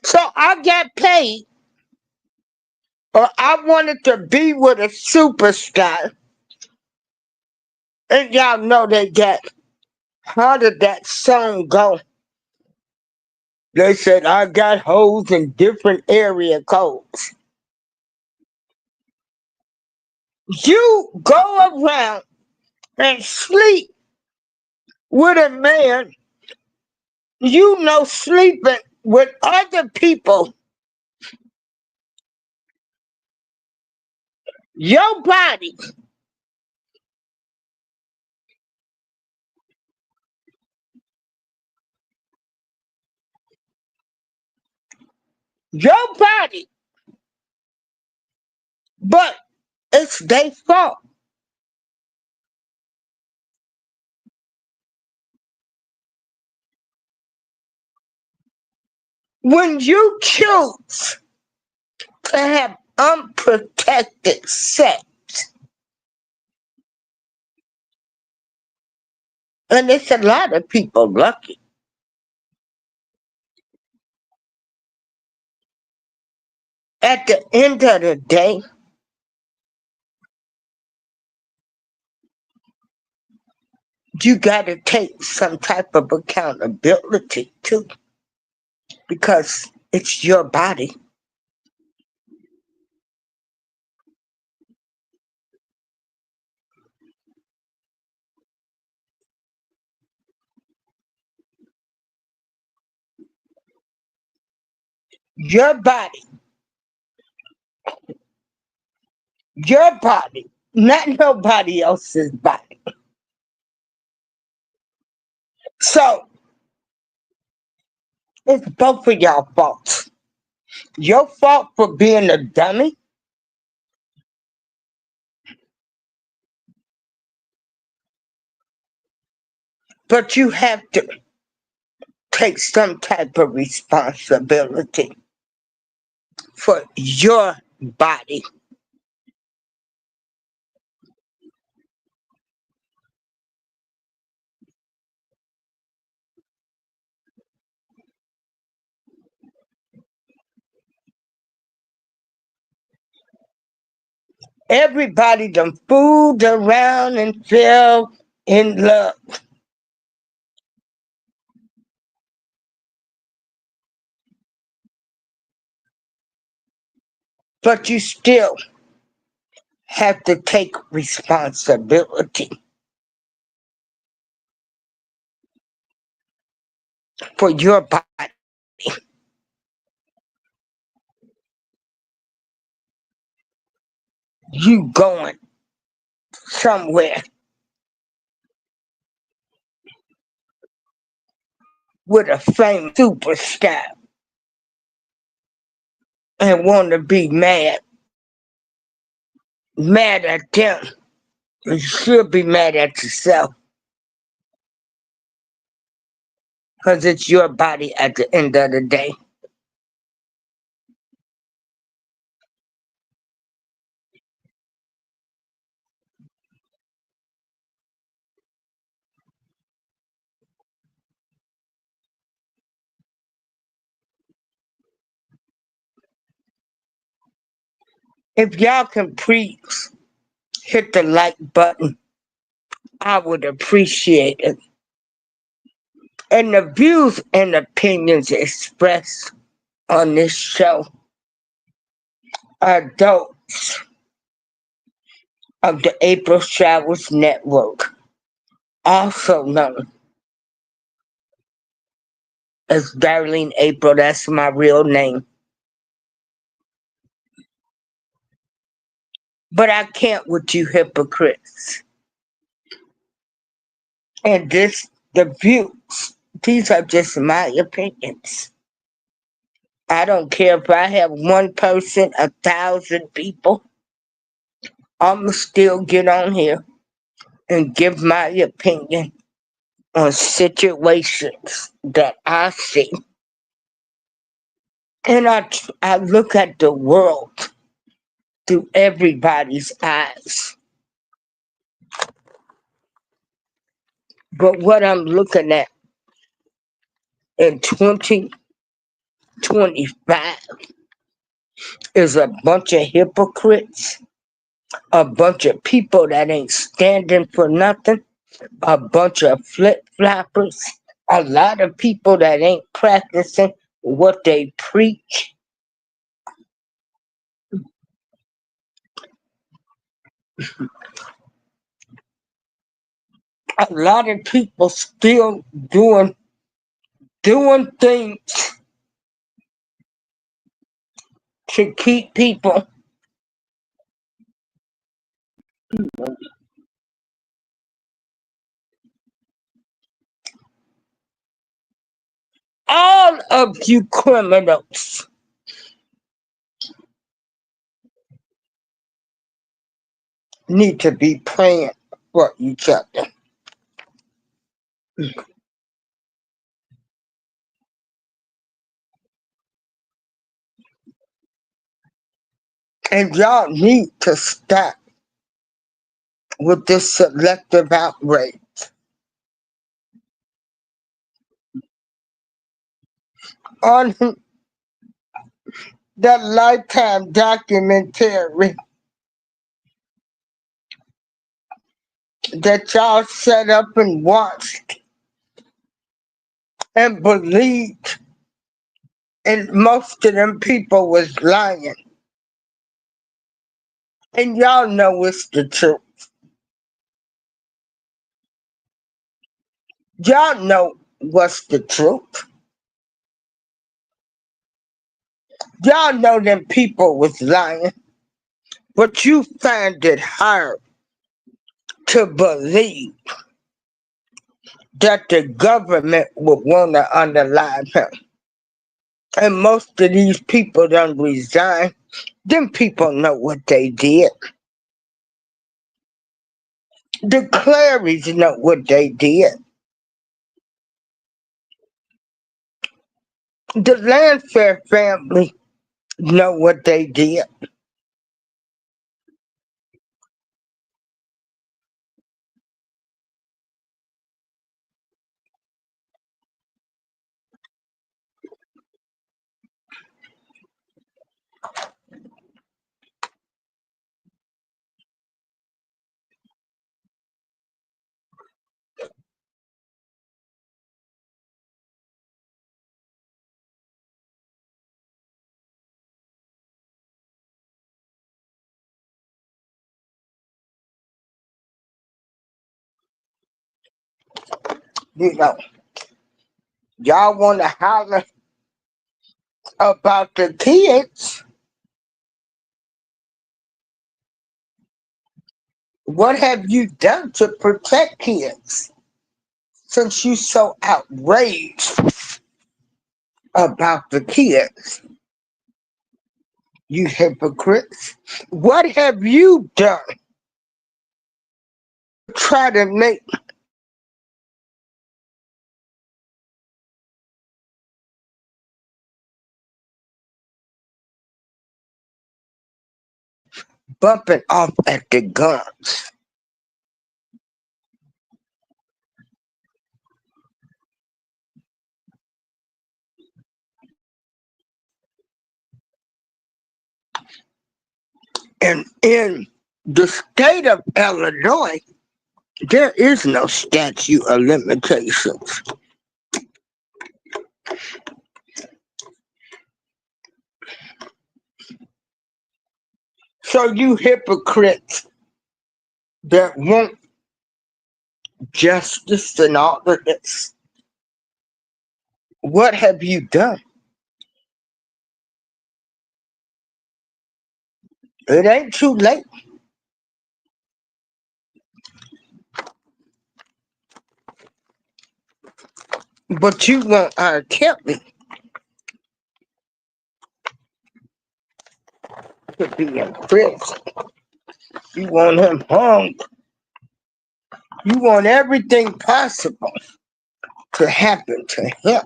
A: So I got paid. Or I wanted to be with a superstar. And y'all know they got, how did that song go? They said, I got hoes in different area codes. You go around and sleep with a man, sleeping with other people. Your body. Your body. But it's their fault. When you choose to have unprotected sex, and it's a lot of people lucky. At the end of the day, you got to take some type of accountability too, because it's your body. Your body. Your body, not nobody else's body. So it's both of y'all faults. Your fault for being a dummy, But you have to take some type of responsibility for your body. Everybody done fooled around and fell in love. But you still have to take responsibility for your body. You going somewhere with a famous superstar and want to be mad at them. You should be mad at yourself because it's your body at the end of the day. If y'all can please hit the like button, I would appreciate it. And the views and opinions expressed on this show are those of the April Showers Network, also known as Darlene April. That's my real name. But I can't with you hypocrites. And the views, these are just my opinions. I don't care if I have one person, 1,000 people. I'ma still get on here and give my opinion on situations that I see. And I look at the world through everybody's eyes. But what I'm looking at in 2025 is a bunch of hypocrites, a bunch of people that ain't standing for nothing, a bunch of flip-floppers, a lot of people that ain't practicing what they preach. A lot of people still doing things to keep people all of you criminals need to be praying for each other. And y'all need to stop with this selective outrage. On that Lifetime documentary that y'all set up and watched and believed, and most of them people was lying. And y'all know it's the truth. Y'all know what's the truth. Y'all know them people was lying. But you find it hard to believe that the government would want to underline him. And most of these people done resign. Them people know what they did. The Clarys know what they did. The Landfair family know what they did. You know, y'all want to holler about the kids. What have you done to protect kids since you so outraged about the kids? You hypocrites. What have you done to try to make bumping off at the guns? And in the state of Illinois, there is no statute of limitations. So you hypocrites that want justice and all of this, what have you done? It ain't too late. But you want R. Kelly to be in prison. You want him hung. You want everything possible to happen to him.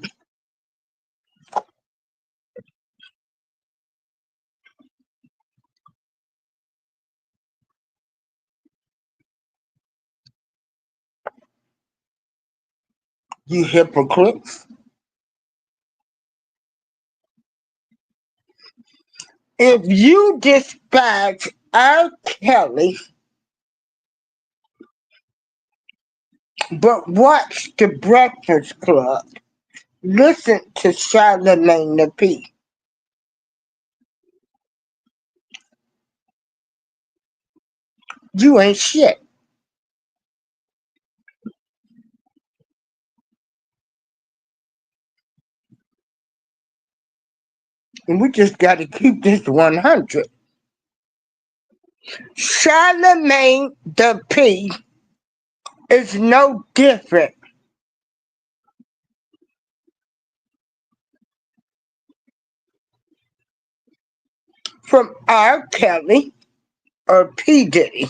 A: You hypocrites. If you despise R. Kelly, but watch The Breakfast Club, listen to Charlamagne the P. You ain't shit. And we just got to keep this 100. Charlamagne the P is no different from R. Kelly or P. Diddy.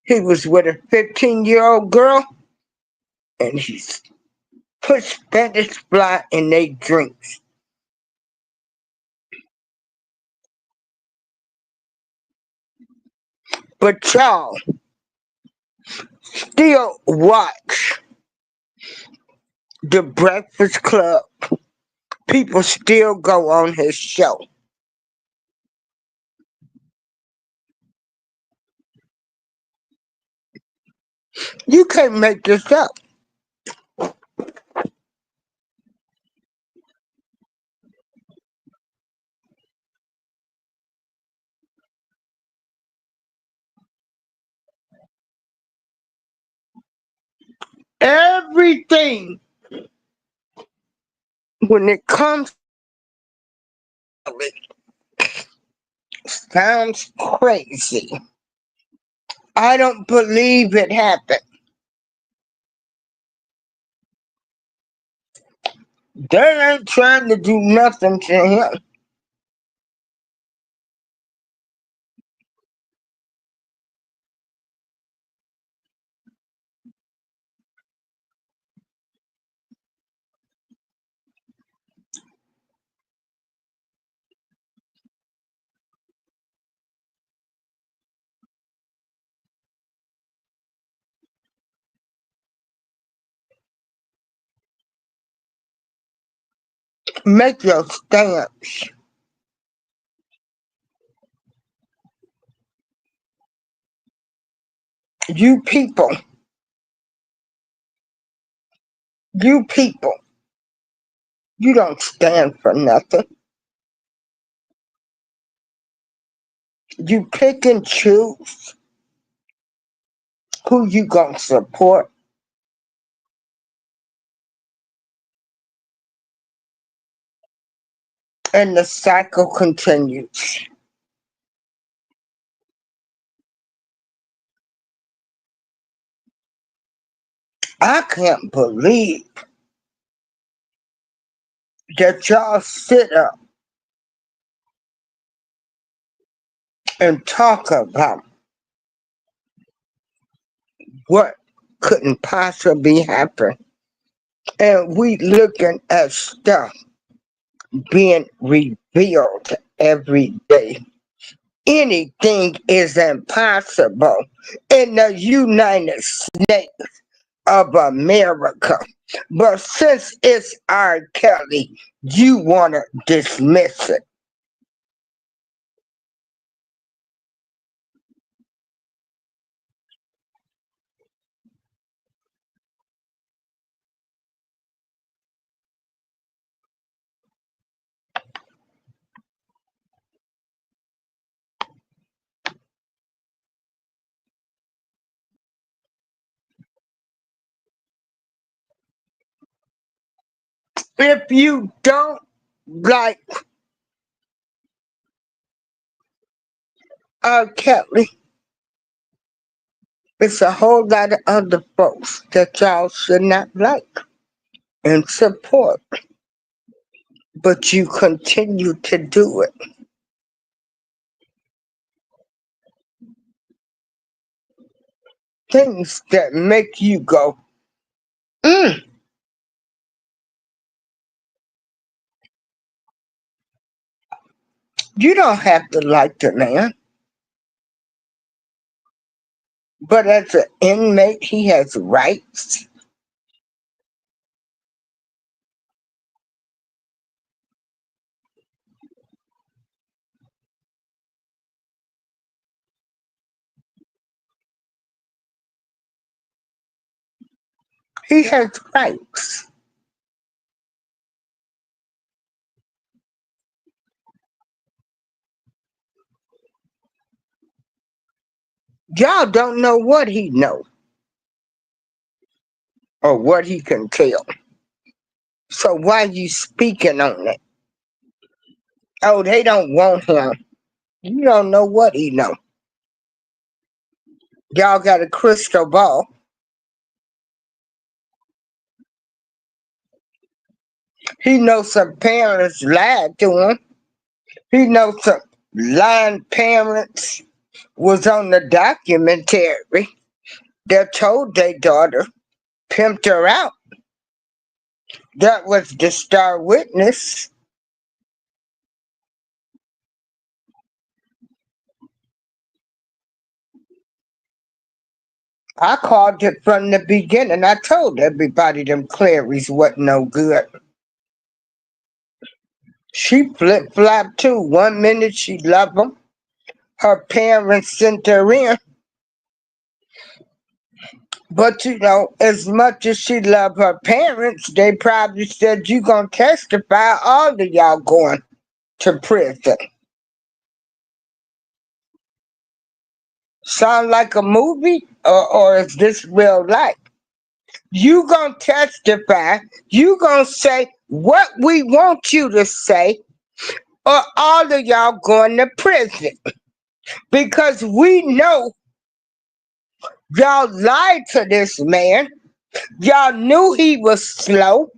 A: He was with a 15-year-old girl and he's put Spanish fly in their drinks. But y'all still watch The Breakfast Club. People still go on his show. You can't make this up. Everything when it comes to it sounds crazy. I don't believe it happened. They ain't trying to do nothing to him. Make your stance. You people, you people, you don't stand for nothing. You pick and choose who you gonna support. And the cycle continues. I can't believe that y'all sit up and talk about what couldn't possibly happen. And we looking at stuff being revealed every day. Anything is impossible in the United States of America. But since it's R. Kelly, you want to dismiss it. If you don't like R. Kelly, it's a whole lot of other folks that y'all should not like and support. But you continue to do it. Things that make you go, mm. You don't have to like the man. But as an inmate, he has rights. He has rights. Y'all don't know what he knows or what he can tell. So why you speaking on it? Oh, they don't want him. You don't know what he know. Y'all got a crystal ball. He knows some parents lied to him. He knows some lying parents was on the documentary that told their daughter, pimped her out. That was the star witness. I called it from the beginning. I told everybody them Claries wasn't no good. She flip-flopped too. 1 minute she loved them. Her parents sent her in. But you know, as much as she loved her parents, they probably said, you gonna testify, all of y'all going to prison. Sound like a movie? Or is this real life? You gonna testify, you gonna say what we want you to say, or all of y'all going to prison. Because we know y'all lied to this man. Y'all knew he was slow.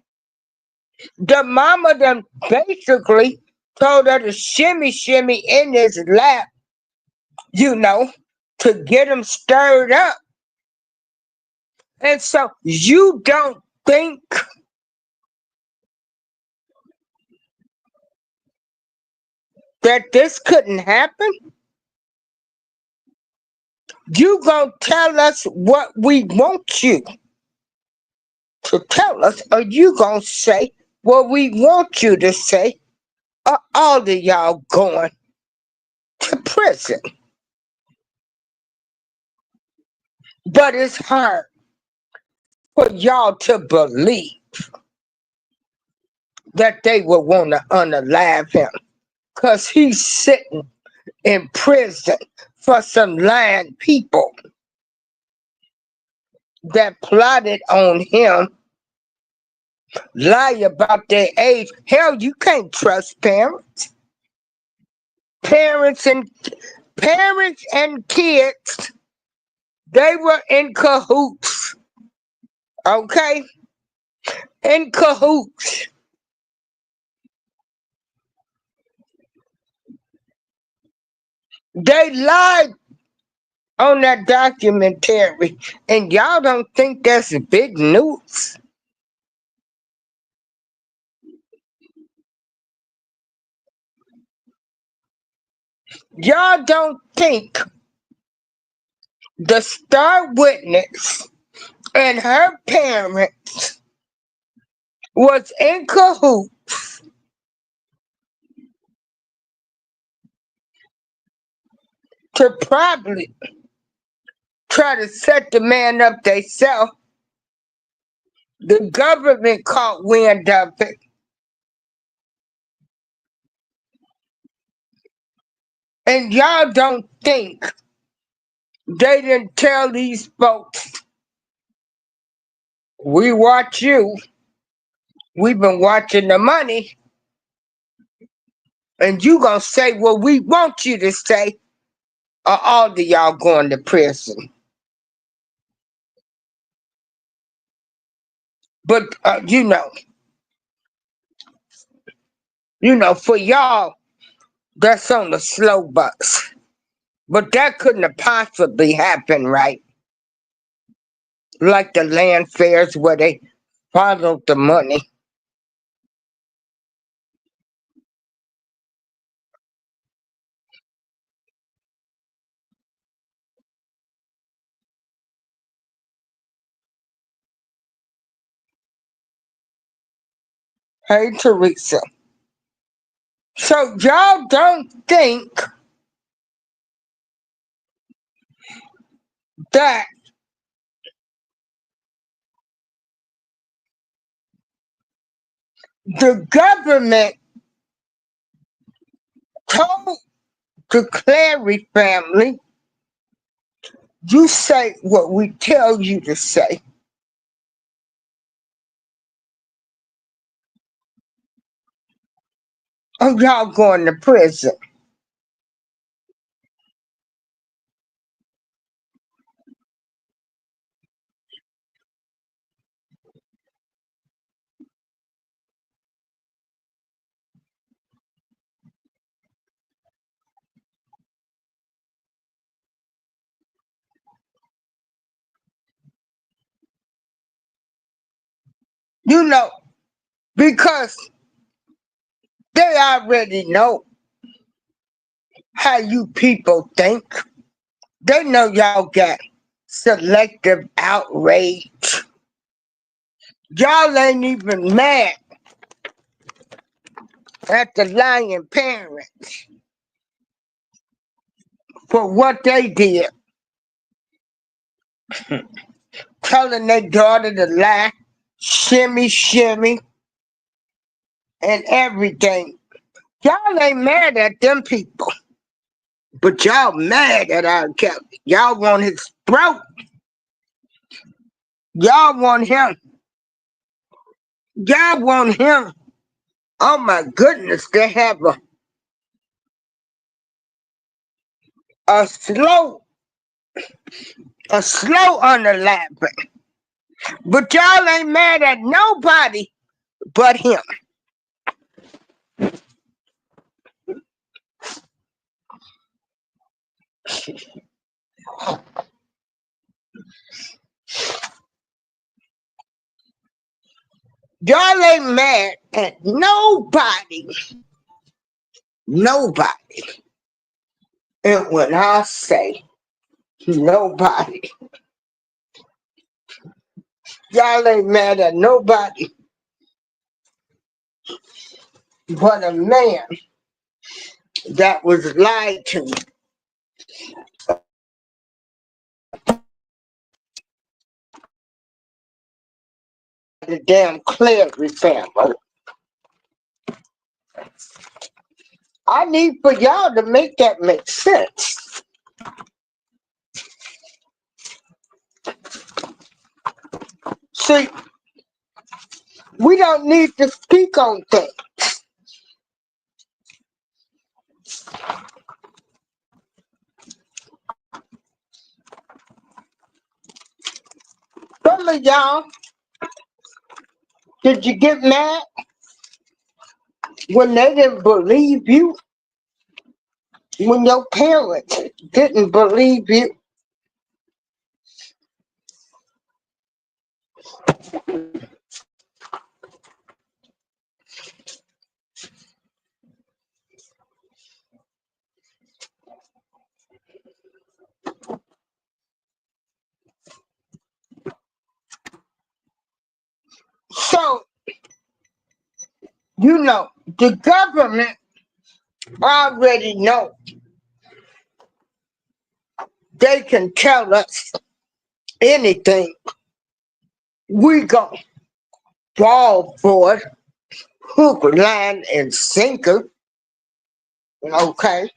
A: The mama them basically told her to shimmy shimmy in his lap, you know, to get him stirred up. And so you don't think that this couldn't happen? You gonna tell us what we want you to tell us, or you gonna say what we want you to say, are all of y'all going to prison? But it's hard for y'all to believe that they would want to unalive him, because he's sitting in prison for some lying people that plotted on him, lie about their age. Hell, you can't trust parents. Parents and kids, they were in cahoots. Okay? In cahoots. They lied on that documentary, and y'all don't think that's big news? Y'all don't think the star witness and her parents was in cahoots to probably try to set the man up themselves? The government caught wind of it. And y'all don't think they didn't tell these folks, we watch you, we've been watching the money, and you gonna say what we want you to say, or all of y'all going to prison? But for y'all, that's on the slow bus. But that couldn't have possibly happened, right? Like the land fairs where they followed the money. Hey, Teresa. So y'all don't think that the government told the Clary family, you say what we tell you to say, or y'all going to prison? Because they already know how you people think. They know y'all got selective outrage. Y'all ain't even mad at the lying parents for what they did, telling their daughter to lie, shimmy, shimmy, and everything. Y'all ain't mad at them people, but y'all mad at our Kelly. Y'all want his throat. Y'all want him. Y'all want him. Oh my goodness, they have a slow unalive. But y'all ain't mad at nobody but him. Y'all ain't mad at nobody. Nobody. And when I say nobody, y'all ain't mad at nobody But a man that was lied to, the damn Cleary family. I need for y'all to make that make sense. See, we don't need to speak on things. Some of y'all, did you get mad when they didn't believe you? When your parents didn't believe you? So, you know, the government already know they can tell us anything. We gonna fall for it, hook, line, and sinker. Okay?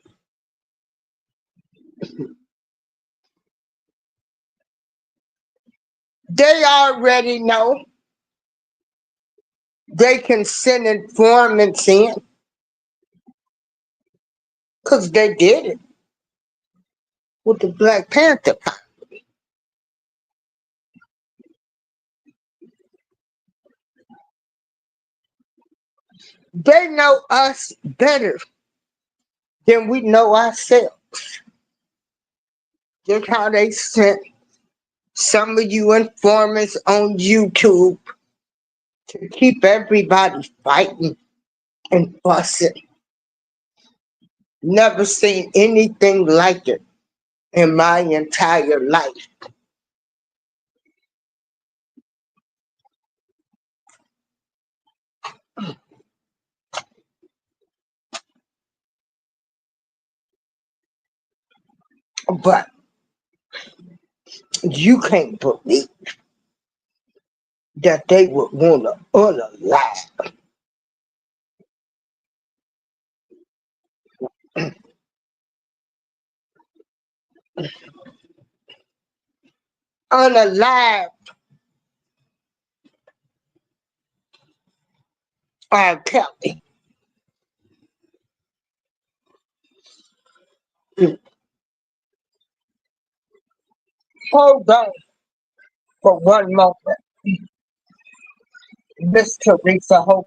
A: They already know they can send informants in because they did it with the Black Panther Party. They know us better than we know ourselves. Just how they sent some of you informants on YouTube to keep everybody fighting and fussing. Never seen anything like it in my entire life. But you can't believe that they would want to unalive. Unalive R. Kelly. Hold on for one moment, Miss Teresa. Hold.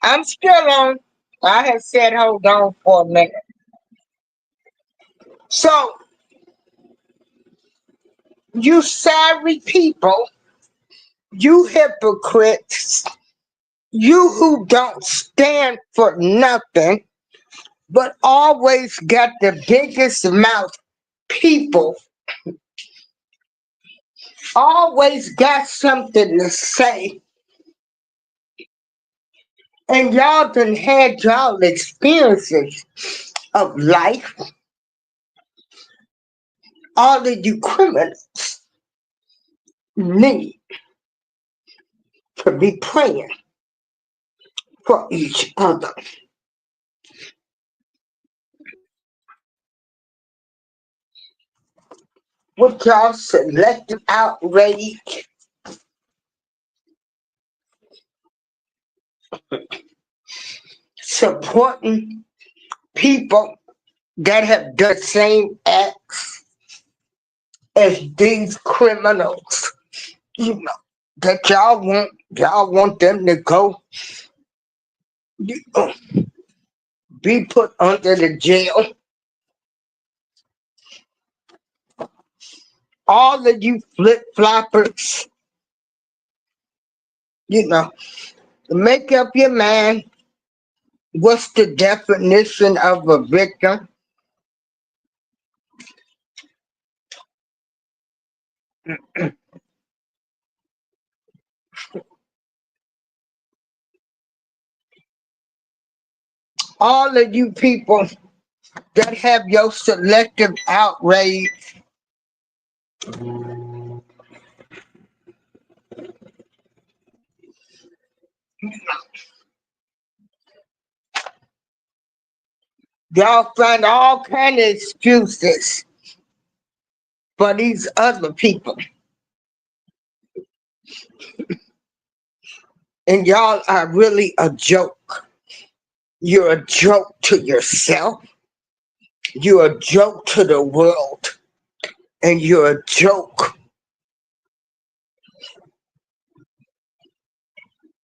A: I'm still on. I have said hold on for a minute. So, you sorry people, you hypocrites, you who don't stand for nothing, but always got the biggest mouth people, always got something to say, and y'all done had y'all experiences of life. all of you criminals need to be praying for each other. With y'all selective outrage, supporting people that have done the same acts as these criminals, you know, that y'all want them to go, you know, be put under the jail. All of you flip floppers, you know, make up your mind. What's the definition of a victim? All of you people that have your selective outrage, y'all find all kind of excuses for these other people. And y'all are really a joke. You're a joke to yourself. You're a joke to the world. And you're a joke.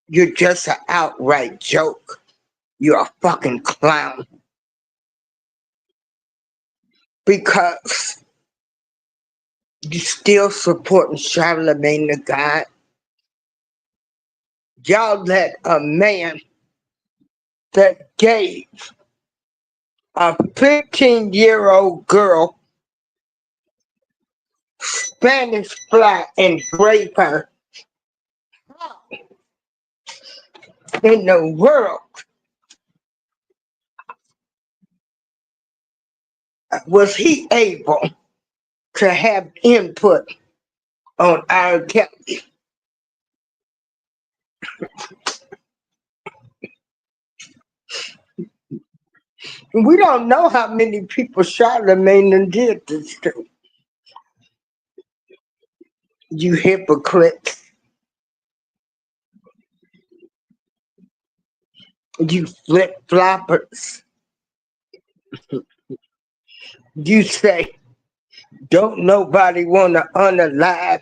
A: You're just an outright joke. You're a fucking clown. Because you still supporting Charlamagne the God. Y'all let a man that gave a 15-year-old girl Spanish fly and rape her. In the world was he able to have input on our Kelly? We don't know how many people Charlamagne did this to. You hypocrites. You flip-floppers. You say, don't nobody want to unalive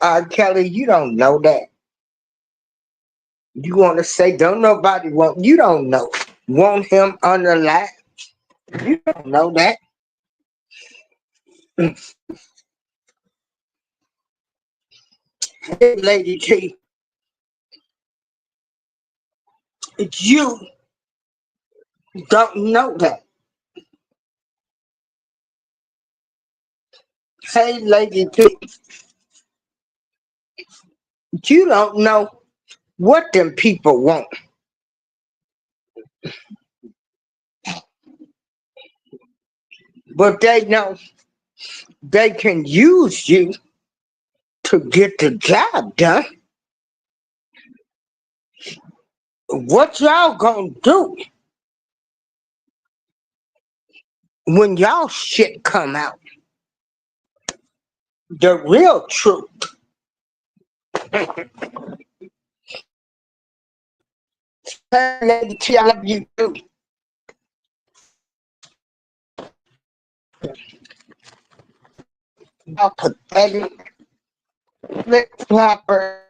A: R. Kelly. You don't know that. You want to say, don't nobody want, you don't know. Want him unalive? You don't know that. Hey, Lady T, you don't know that. Hey, Lady T, you don't know what them people want. But they know they can use you to get the job done. What y'all gonna do when y'all shit come out? The real truth. Hey, Lady T, I love you too. Y'all pathetic, flip-flopper,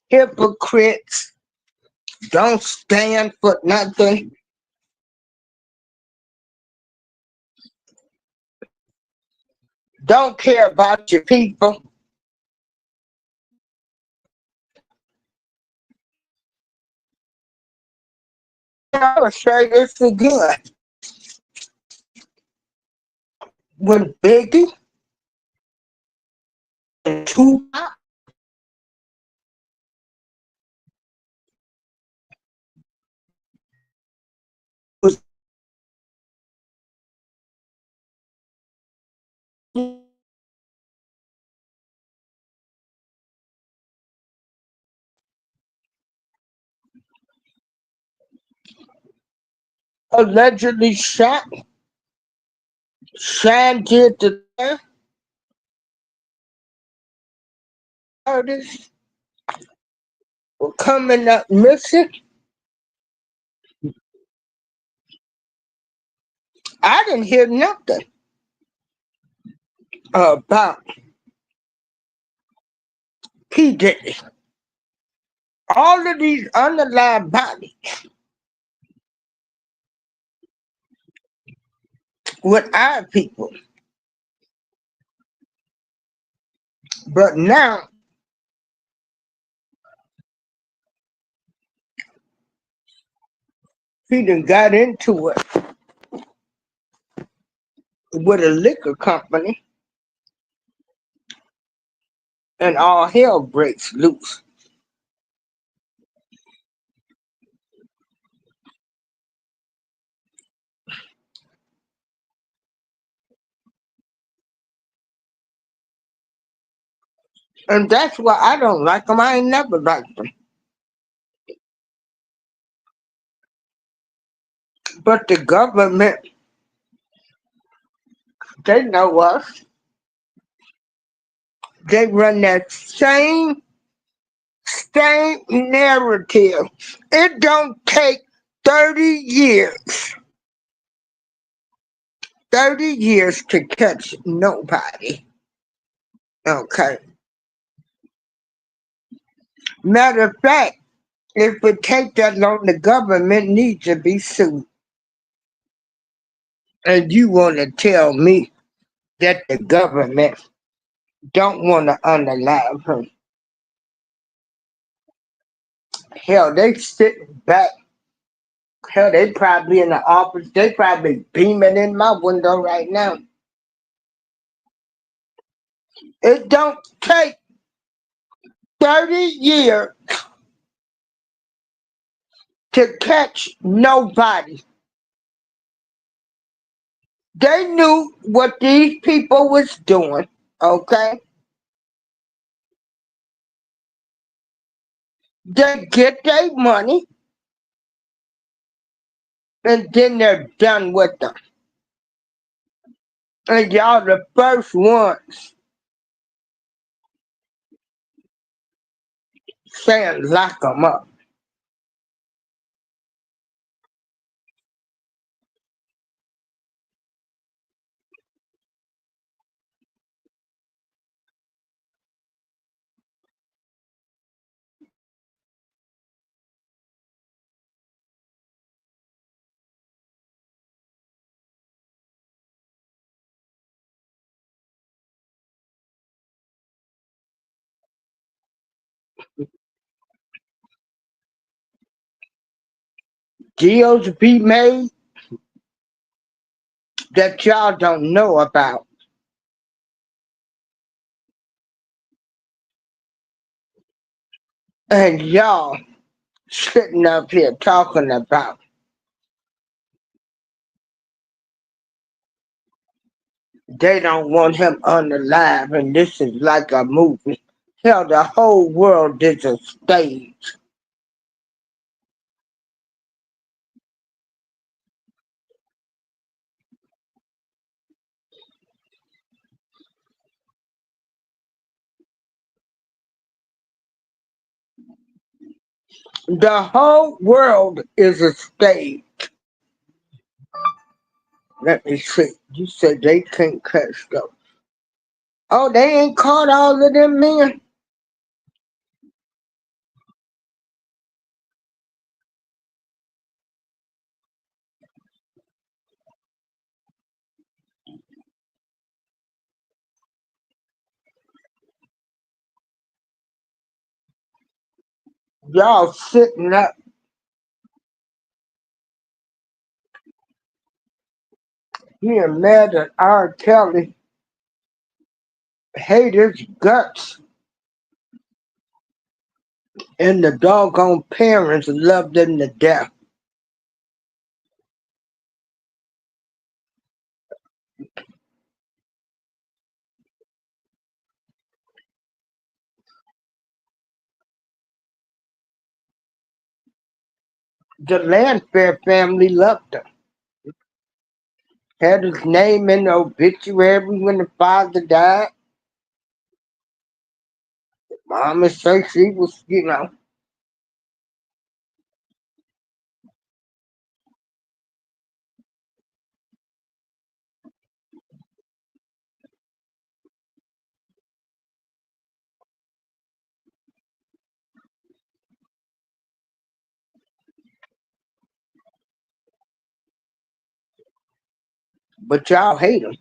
A: hypocrites, don't stand for nothing. Don't care about your people. I will say this again. When Biggie and Tupac was allegedly shot. Shan did the thing. Artists were coming up missing. I didn't hear nothing about P. Diddy. All of these underlying bodies with our people. But now he done got into it with a liquor company and all hell breaks loose. And that's why I don't like them. I ain't never liked them. But the government, they know us. They run that same narrative. It don't take 30 years, 30 years to catch nobody. Okay. Matter of fact, if it take that long, the government needs to be sued. And you want to tell me that the government don't want to unalive him? Hell, they sitting back. Hell, they probably in the office. They probably beaming in my window right now. It don't take 30 years to catch nobody. They knew what these people was doing, okay? They get their money and then they're done with them. And y'all the first ones saying lock them up. Deals be made that y'all don't know about. And y'all sitting up here talking about they don't want him unalive and this is like a movie. Hell, the whole world is a stage. The whole world is a stage. Let me see. You said they can't catch those. Oh, they ain't caught all of them men? Y'all sitting up here mad at R. Kelly, hate his guts, and the doggone parents loved him to death. The Landfair family loved him. Had his name in the obituary when the father died. Mama said she was, but y'all hate him.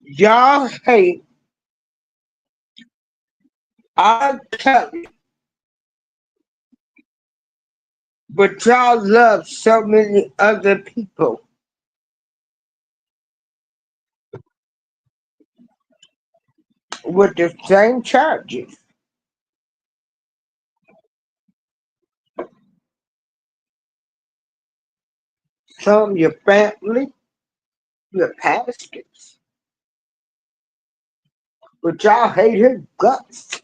A: Y'all hate R. Kelly, but y'all love so many other people with the same charges. Some your family, your pastors, but y'all hate his guts.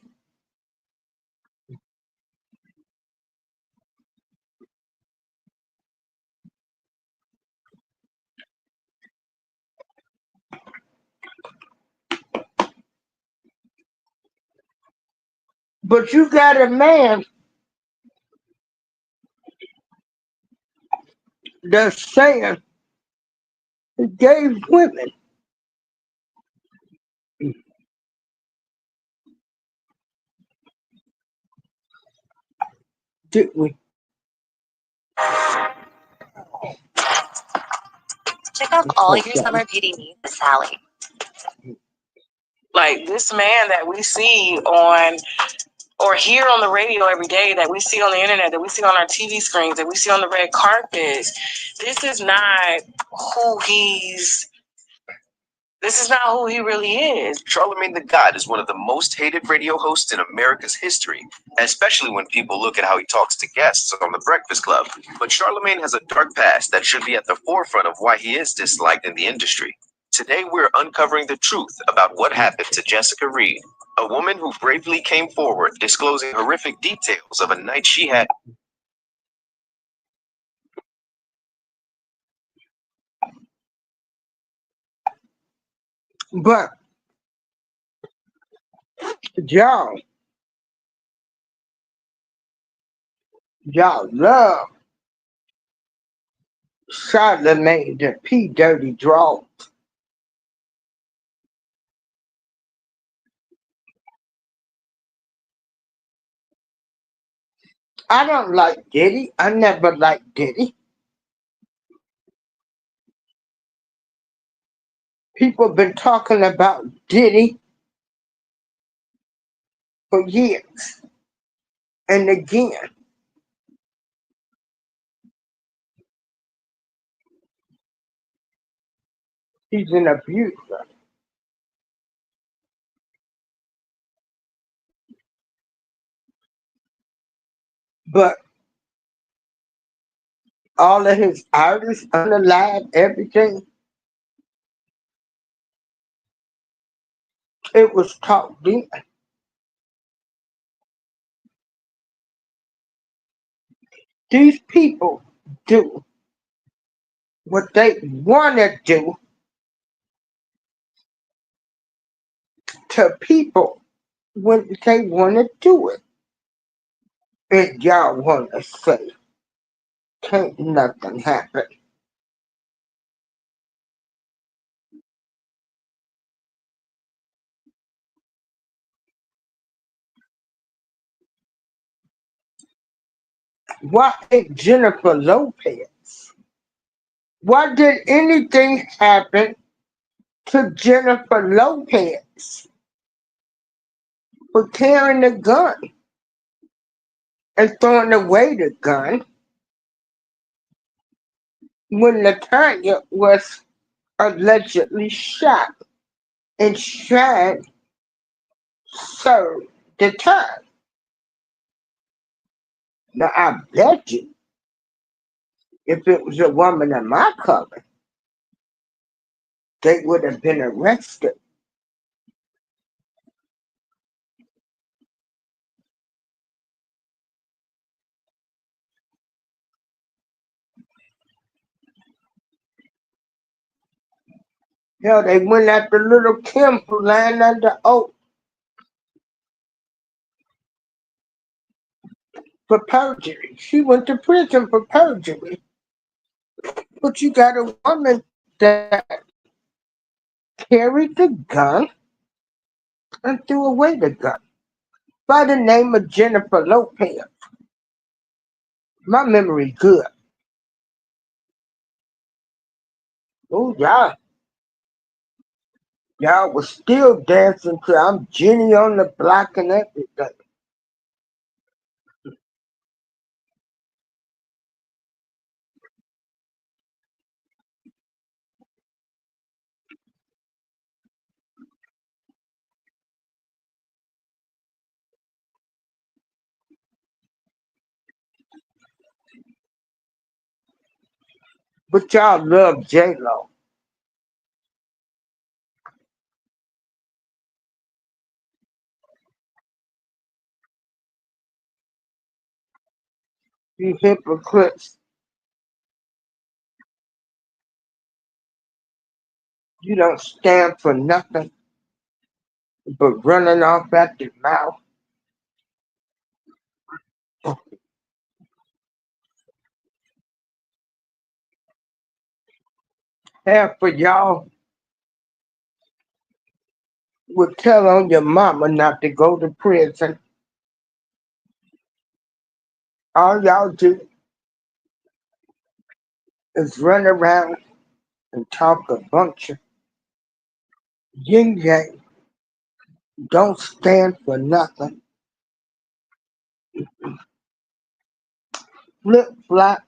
A: But you got a man that's saying he gave women, did we?
B: Check out all your summer beauty needs with Sally.
F: Like this man that we see on or hear on the radio every day, that we see on the internet, that we see on our TV screens, that we see on the red carpets, this is not who he's. This is not who he really is.
E: Charlamagne the God is one of the most hated radio hosts in America's history, especially when people look at how he talks to guests on The Breakfast Club. But Charlamagne has a dark past that should be at the forefront of why he is disliked in the industry. Today, we're uncovering the truth about what happened to Jessica Reid, a woman who bravely came forward disclosing horrific details of a night she had.
A: But y'all love Charlamagne the P Dirty Draw. I don't like Diddy. I never liked Diddy. People been talking about Diddy for years. And again, he's an abuser. But all of his artists, unalive, everything, it was taught then. These people do what they want to do to people when they want to do it. And y'all want to say, can't nothing happen. Why ain't Jennifer Lopez? Why did anything happen to Jennifer Lopez for carrying a gun? and throwing away the gun when Latanya was allegedly shot and Shad served the time. Now I bet you if it was a woman of my color, they would have been arrested. Hell, they went after little Kim for lying under oath for perjury. She went to prison for perjury. But you got a woman that carried the gun and threw away the gun by the name of Jennifer Lopez. My memory good. Oh, y'all was still dancing to I'm Jenny on the block and everything. But y'all love J-Lo. You hypocrites. You don't stand for nothing but running off at the mouth. Half of y'all would tell on your mama not to go to prison. All y'all do is run around and talk a bunch of yin yang. Don't stand for nothing. Flip flop.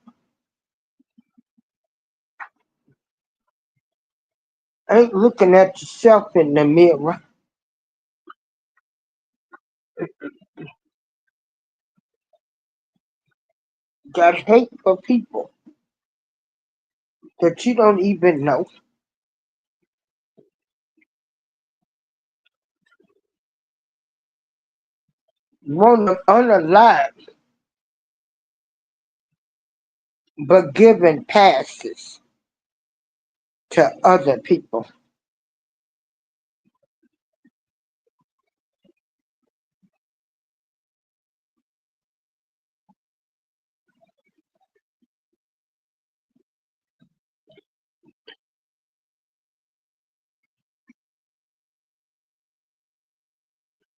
A: Ain't looking at yourself in the mirror. Got hate for people that you don't even know. Want them unalive, but giving passes to other people.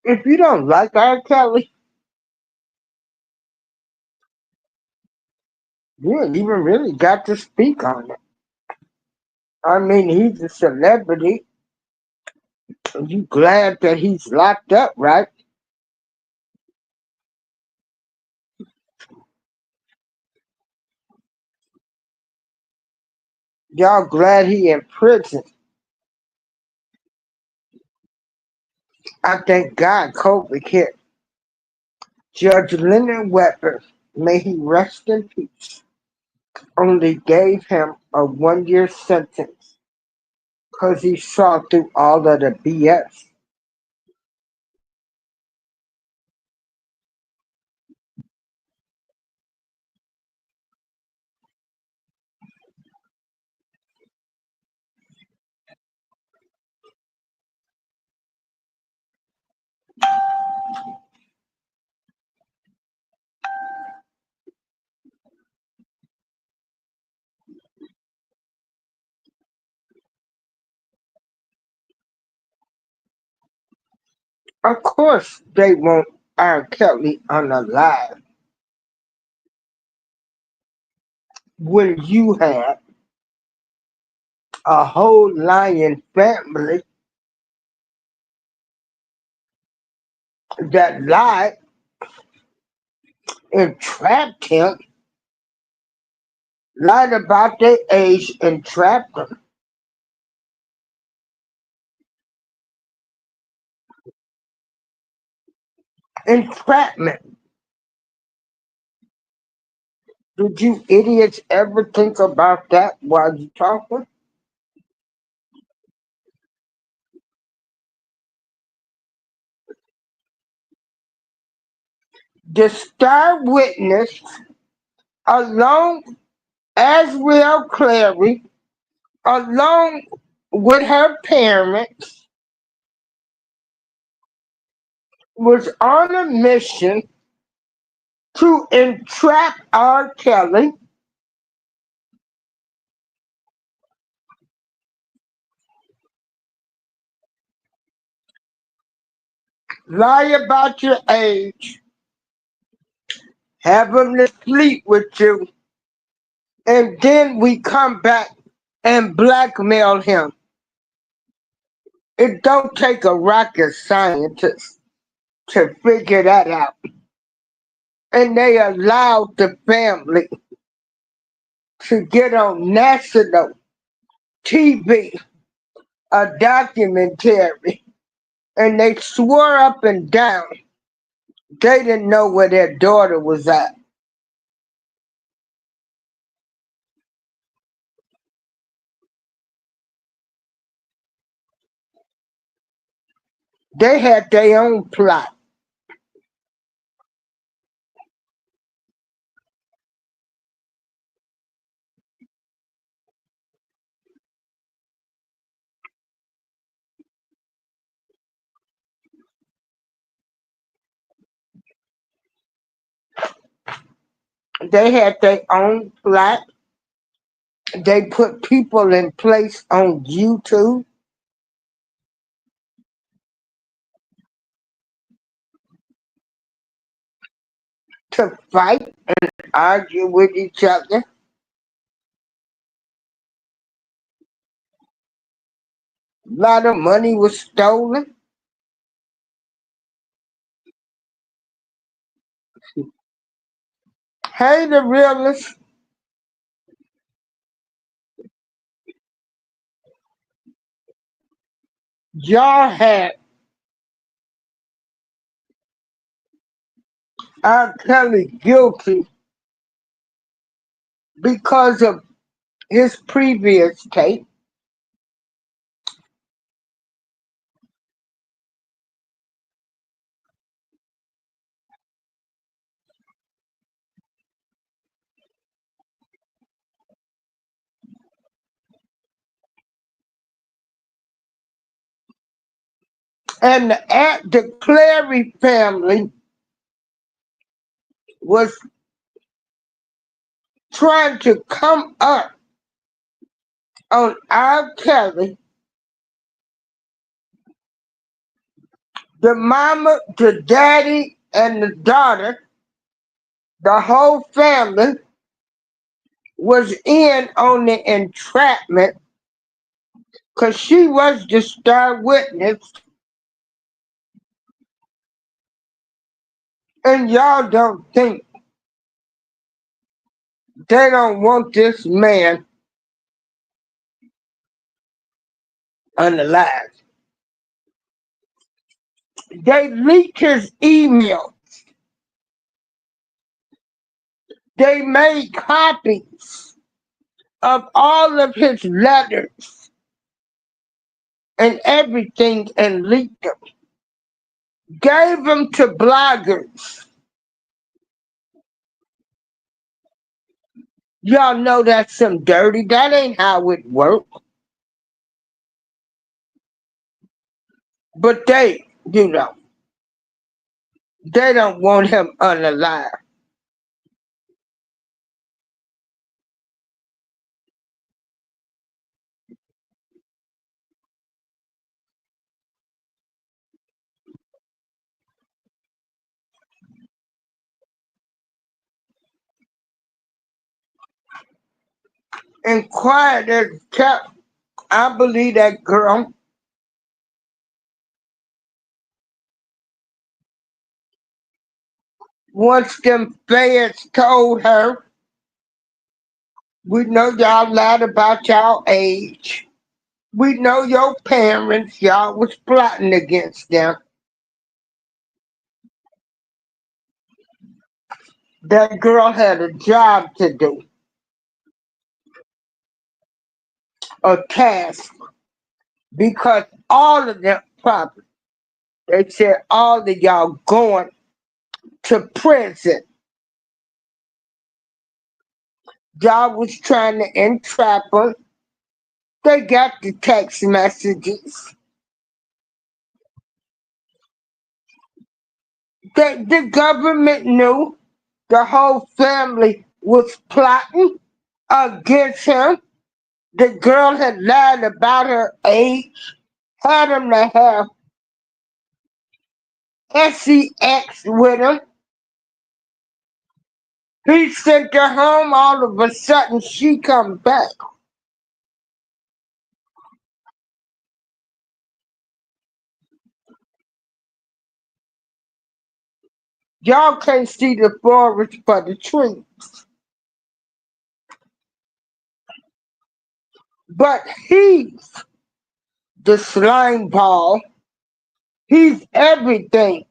A: If you don't like R. Kelly, you ain't even really got to speak on it. I mean, he's a celebrity. You glad that he's locked up, right? Y'all glad he in prison. I thank God COVID hit. Judge Leonard Webber, may he rest in peace, only gave him a 1-year sentence because he saw through all of the BS. Of course, they want R. Kelly unalive when you have a whole lion family that lied entrapped him, lied about their age, entrapped them. Entrapment. Did you idiots ever think about that while you talking? The star witness, along as will Clary, along with her parents, was on a mission to entrap R. Kelly, lie about your age, have him to sleep with you, and then we come back and blackmail him. It don't take a rocket scientist to figure that out. And they allowed the family to get on national TV, a documentary, and they swore up and down they didn't know where their daughter was at. They had their own plot. They had their own plot. They put people in place on YouTube to fight and argue with each other. A lot of money was stolen. Hey, the realest, y'all had R. Kelly guilty because of his previous tape. And the Clary family was trying to come up on R. Kelly, the mama, the daddy, and the daughter, the whole family was in on the entrapment because she was the star witness. And y'all don't think they don't want this man unalive. They leaked his email. They made copies of all of his letters and everything and leaked them. Gave them to bloggers. Y'all know that's some dirty. That ain't how it works. But they, they don't want him unalive. And quiet as kept, I believe that girl Once them feds told her, we know y'all lied about y'all age. We know your parents, y'all was plotting against them. That girl had a job to do, a task, because all of them probably, they said all of y'all going to prison. Y'all was trying to entrap her. They got the text messages. The government knew the whole family was plotting against him. The girl had lied about her age, had him to have sex with him. He sent her home. All of a sudden, she come back. Y'all can't see the forest for the trees. But he's the slime ball. He's everything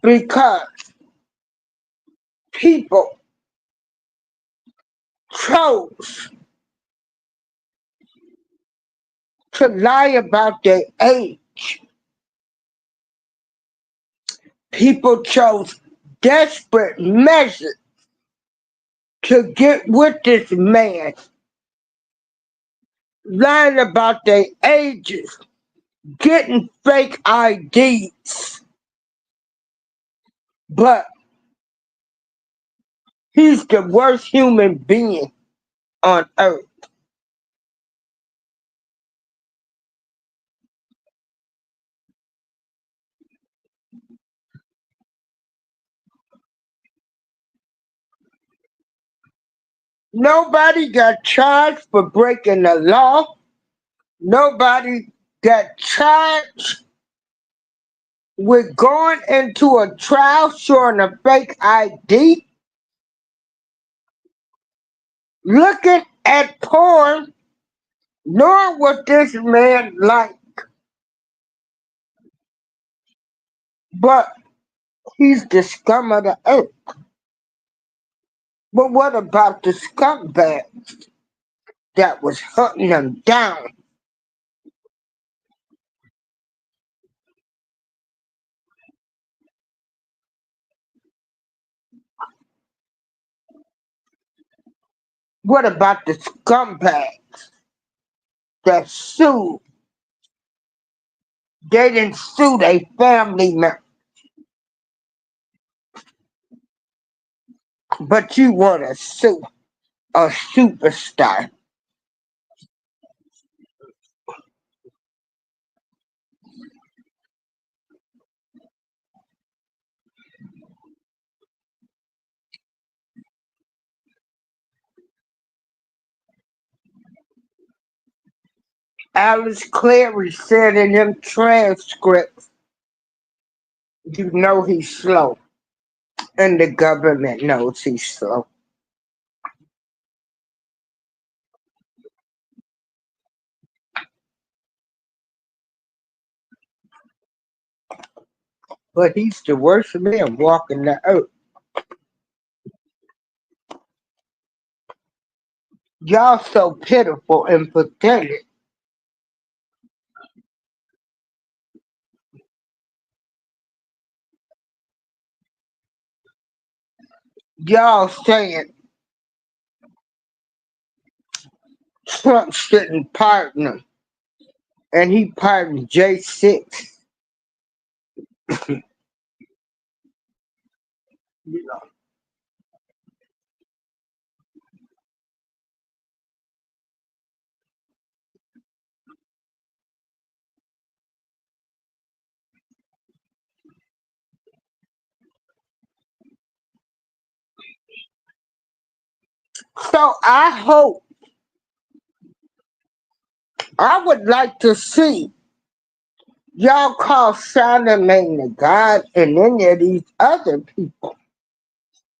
A: because people chose to lie about their age. People chose desperate measures to get with this man, lying about their ages, getting fake IDs. But he's the worst human being on earth. Nobody got charged for breaking the law. Nobody got charged with going into a trial showing a fake ID, looking at porn, knowing what this man like. But he's the scum of the earth. But what about the scumbag that was hunting him down? What about the scumbag that sued? They didn't sue their family member. But you want to sue a superstar. Alice Clary said in them transcripts, you know he's slow. And the government knows he's slow. But he's the worst man walking the earth. Y'all so pitiful and pathetic. Y'all saying Trump shouldn't pardon him. And he pardoned J6. You know. So I would like to see Y'all call Charlamagne the God and any of these other people.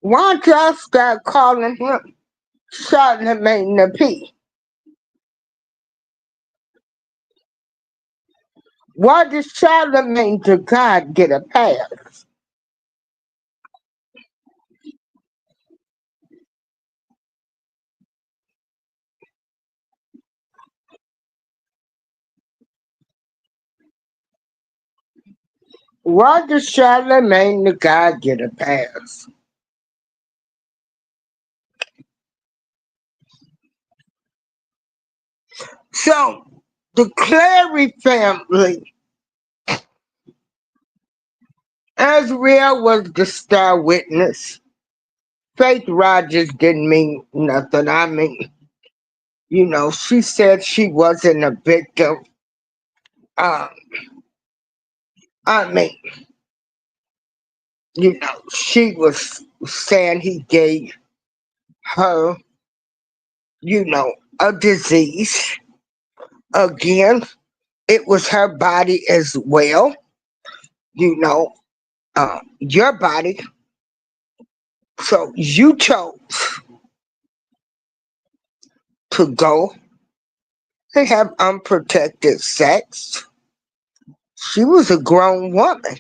A: Why don't y'all start calling him Charlamagne the P? Why does Charlamagne the God get a pass? Why does Charlamagne the God get a pass? So, the Clary family, Azriel was the star witness. Faith Rogers didn't mean nothing. I mean, she said she wasn't a victim. Um, I mean, she was saying he gave her, a disease. Again, it was her body as well. Your body. So you chose to go and have unprotected sex. She was a grown woman.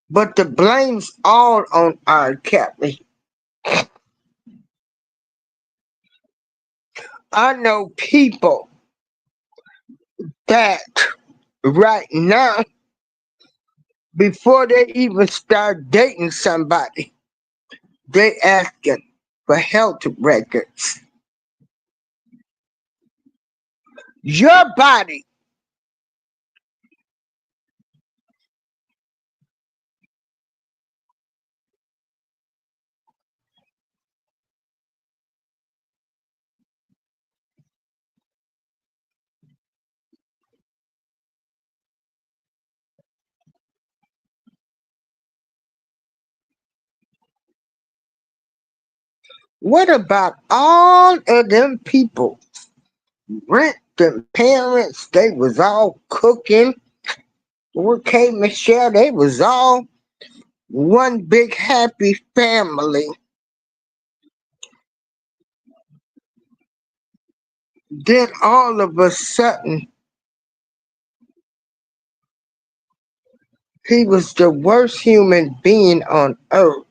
A: But the blame's all on R. Kelly. I know people that right now, before they even start dating somebody, they asking for health records. Your body, what about all of them people? Rent them parents, they was all cooking. Okay, Michelle, they was all one big happy family. Then all of a sudden, he was the worst human being on earth.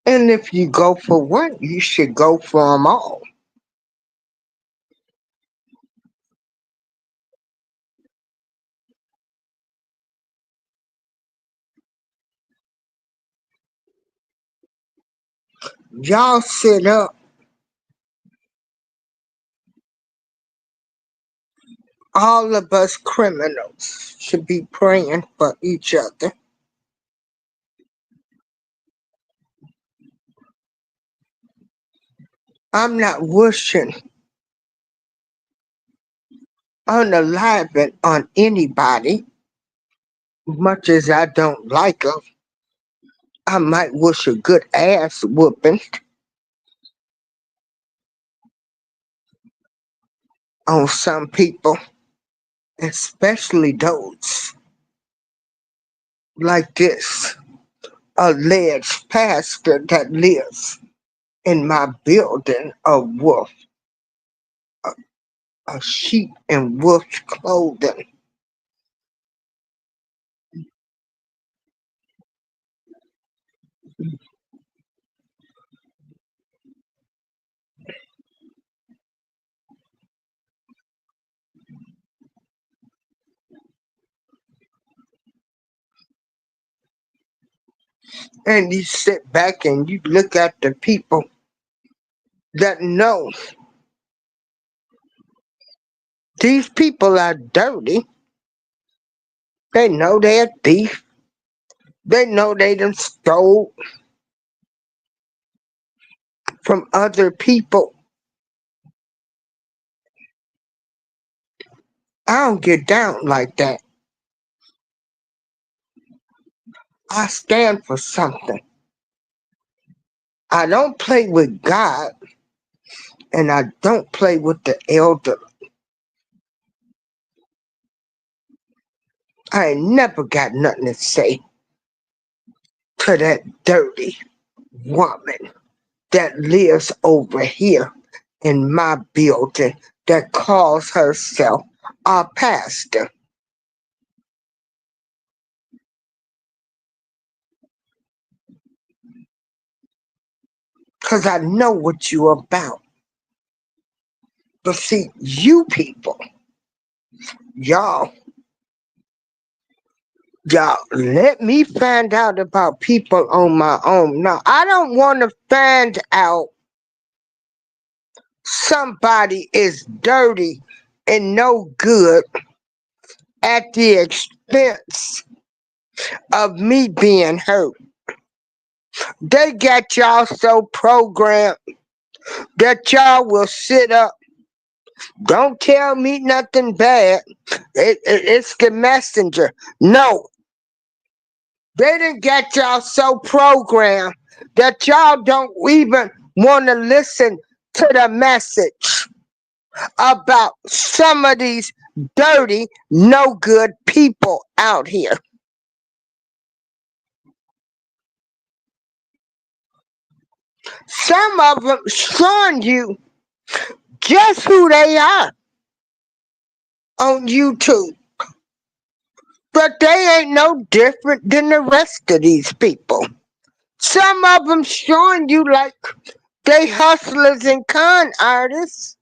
A: And if you go for one, you should go for them all. Y'all sit up. All of us criminals should be praying for each other. I'm not wishing unaliving on anybody, much as I don't like them. I might wish a good ass whooping on some people, especially those like this alleged pastor that lives in my building, a wolf, a sheep in wolf's clothing. And you sit back and you look at the people that know these people are dirty. They know they're a thief. They know they done stole from other people. I don't get down like that. I stand for something. I don't play with God. and I don't play with the elder. I ain't never got nothing to say to that dirty woman that lives over here in my building that calls herself a pastor. Because I know what you about. But see, you people, y'all, let me find out about people on my own. Now, I don't want to find out somebody is dirty and no good at the expense of me being hurt. They got y'all so programmed that y'all will sit up. Don't tell me nothing bad. It's the messenger. No, they done got y'all so programmed that y'all don't even want to listen to the message about some of these dirty, no good people out here. Some of them showing you just who they are on YouTube. But they ain't no different than the rest of these people. Some of them showing you like they hustlers and con artists.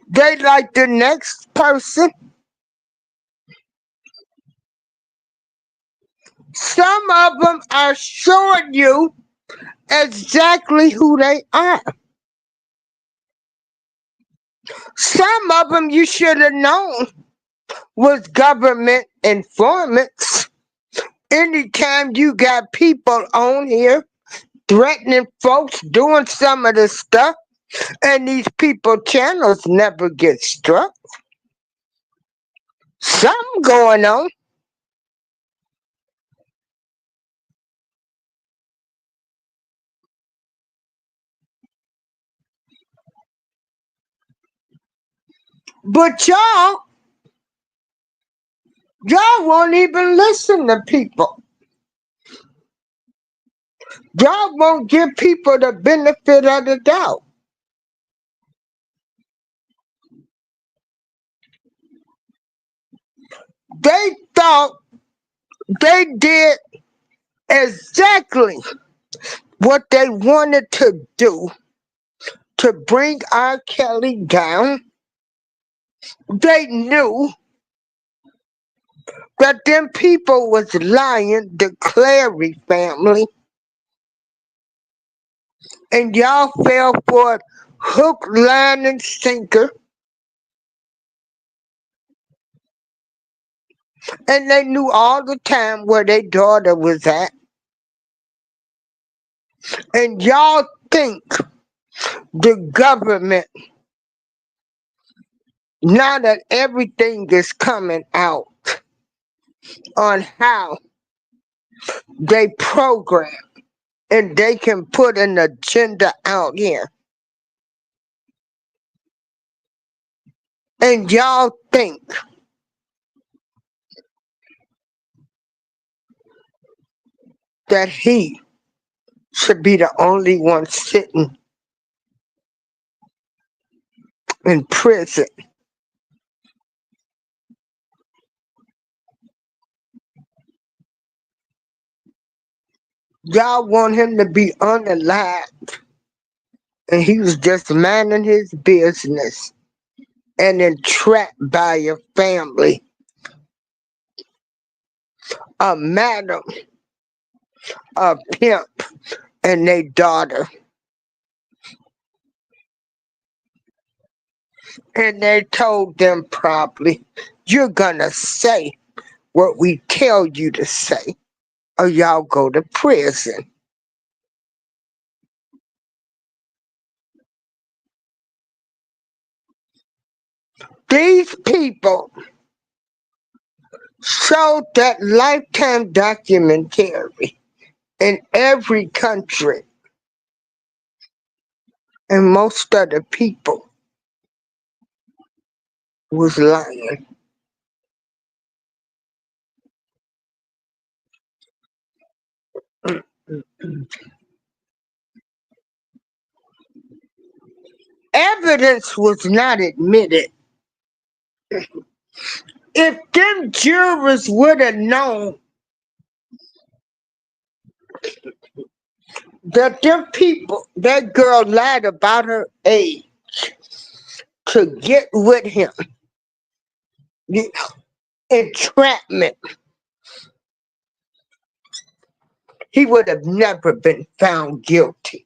A: They like the next person. Some of them are showing you exactly who they are. Some of them you should have known was government informants. Anytime you got people on here threatening folks doing some of the stuff, and these people channels never get struck. Something going on. But y'all won't even listen to people. Y'all won't give people the benefit of the doubt. They thought they did exactly what they wanted to do to bring R. Kelly down. They knew that them people was lying, the Clary family, and y'all fell for it hook, line, and sinker. And they knew all the time where their daughter was at. And y'all think the government, now that everything is coming out on how they program and they can put an agenda out here, and y'all think that he should be the only one sitting in prison. Y'all want him to be unalive, and he was just minding his business and entrapped by a family, a madam, a pimp, and their daughter. And they told them probably, you're gonna say what we tell you to say, or y'all go to prison. These people showed that Lifetime documentary in every country, and most of the people was lying. Evidence was not admitted. If them jurors would have known that them people, that girl lied about her age to get with him, the entrapment, he would have never been found guilty.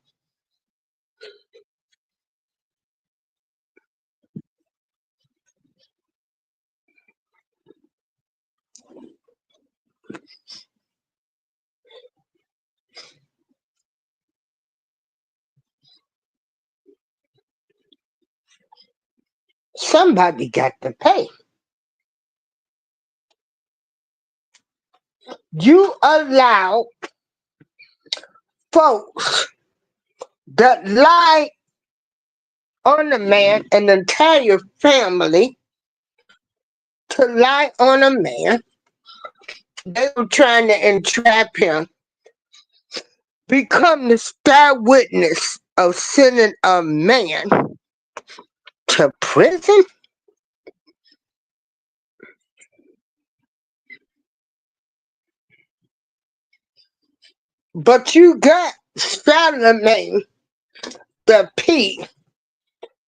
A: Somebody got to pay. You allow folks that lie on a man, an entire family, to lie on a man. They were trying to entrap him, become the star witness of sending a man to prison. But you got Charlamagne the P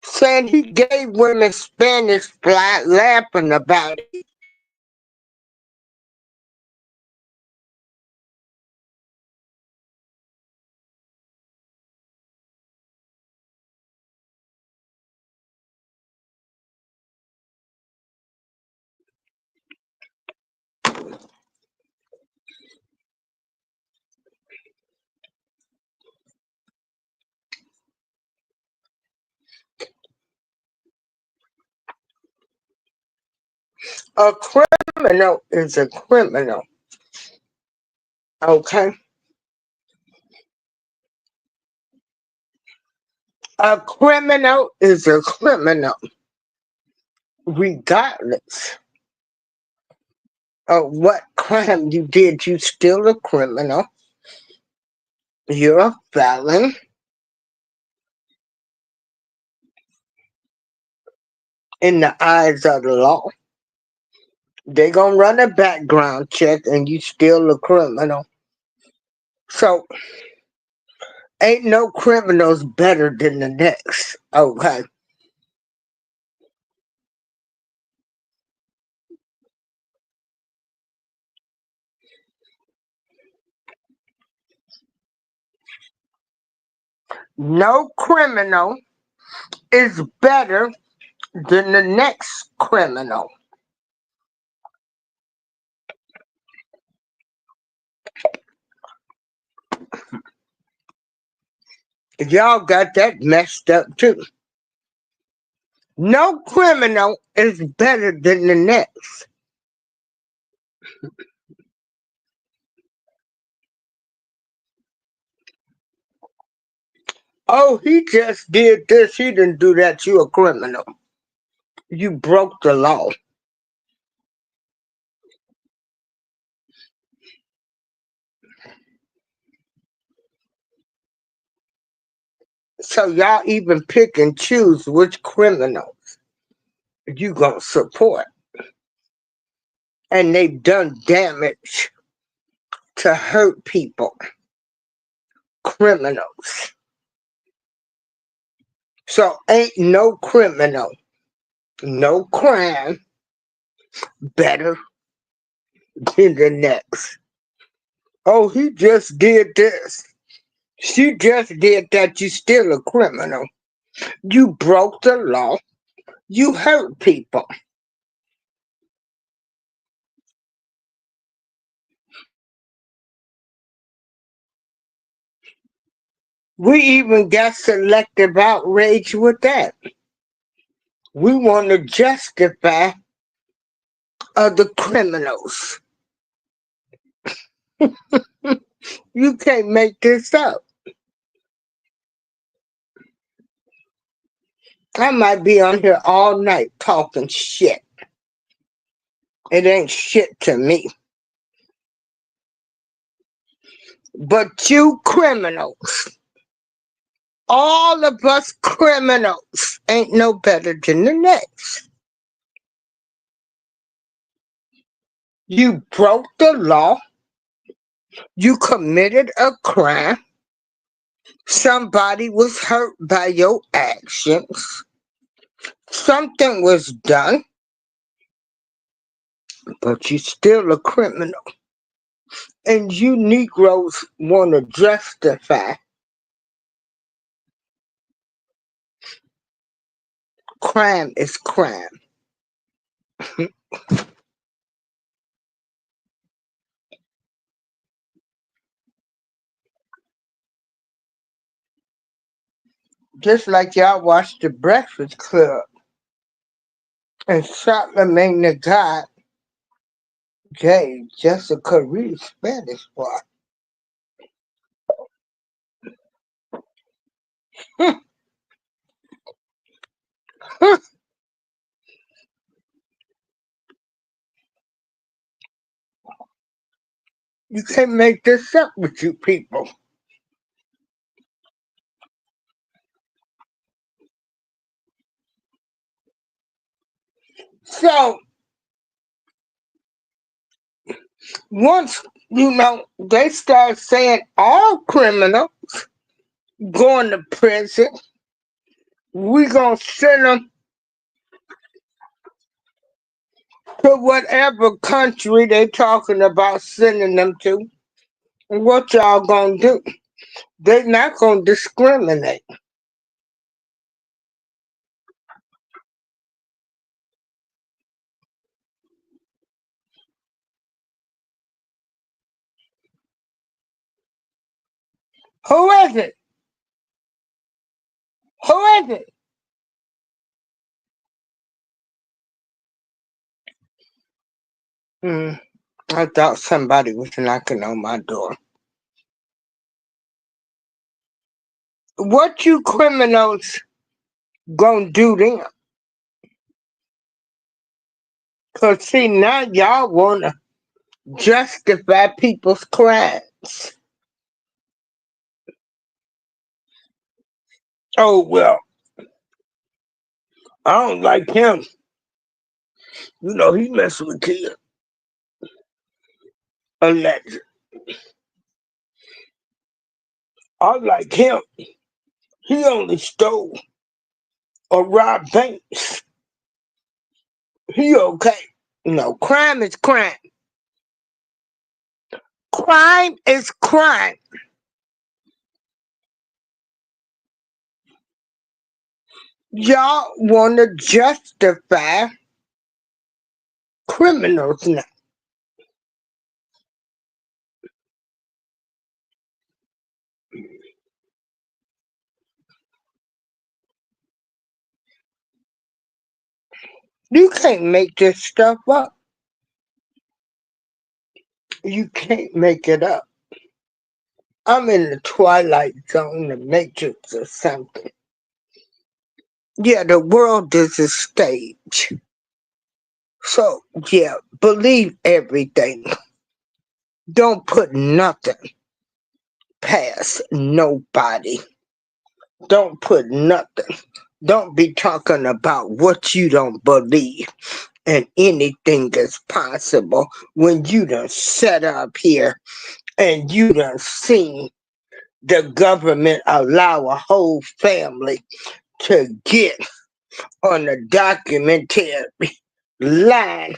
A: saying he gave women Spanish fly, laughing about it. A criminal is a criminal, okay? A criminal is a criminal, regardless of what crime you did. You still a criminal. You're a felon. In the eyes of the law, they gonna run a background check and you still a criminal. So ain't no criminals better than the next, okay? No criminal is better than the next criminal. Y'all got that messed up too. No criminal is better than the next. Oh, he just did this, he didn't do that, you a criminal. You broke the law. So y'all even pick and choose which criminals you gonna support. And they've done damage to hurt people. Criminals. So ain't no criminal, no crime better than the next. Oh, he just did this. She just did that. You still a criminal. You broke the law. You hurt people. We even got selective outrage with that. We want to justify other criminals. You can't make this up. I might be on here all night talking shit. It ain't shit to me. But you criminals, all of us criminals, ain't no better than the next. You broke the law. You committed a crime. Somebody was hurt by your actions. Something was done, but you still a criminal. And you Negroes want to justify crime is crime. Just like y'all watched the Breakfast Club and Charlamagne the God gave Jessica Reid Spanish part. You can't make this up with you people. So once they start saying all criminals going to prison, we gonna send them to whatever country they talking about sending them to. What y'all gonna do? They not gonna discriminate. Who is it? Who is it? I thought somebody was knocking on my door. What you criminals gonna do then? Cause see now y'all wanna justify people's crimes. Oh well, I don't like him. He messing with kids. Alleged. I like him. He only stole or robbed banks. He okay. Crime is crime. Crime is crime. Y'all want to justify criminals now. You can't make this stuff up. You can't make it up. I'm in the Twilight Zone, the Matrix or something. Yeah, the world is a stage. So, yeah, believe everything. Don't put nothing past nobody. Don't put nothing. Don't be talking about what you don't believe. And anything is possible when you done set up here and you done seen the government allow a whole family to get on a documentary line,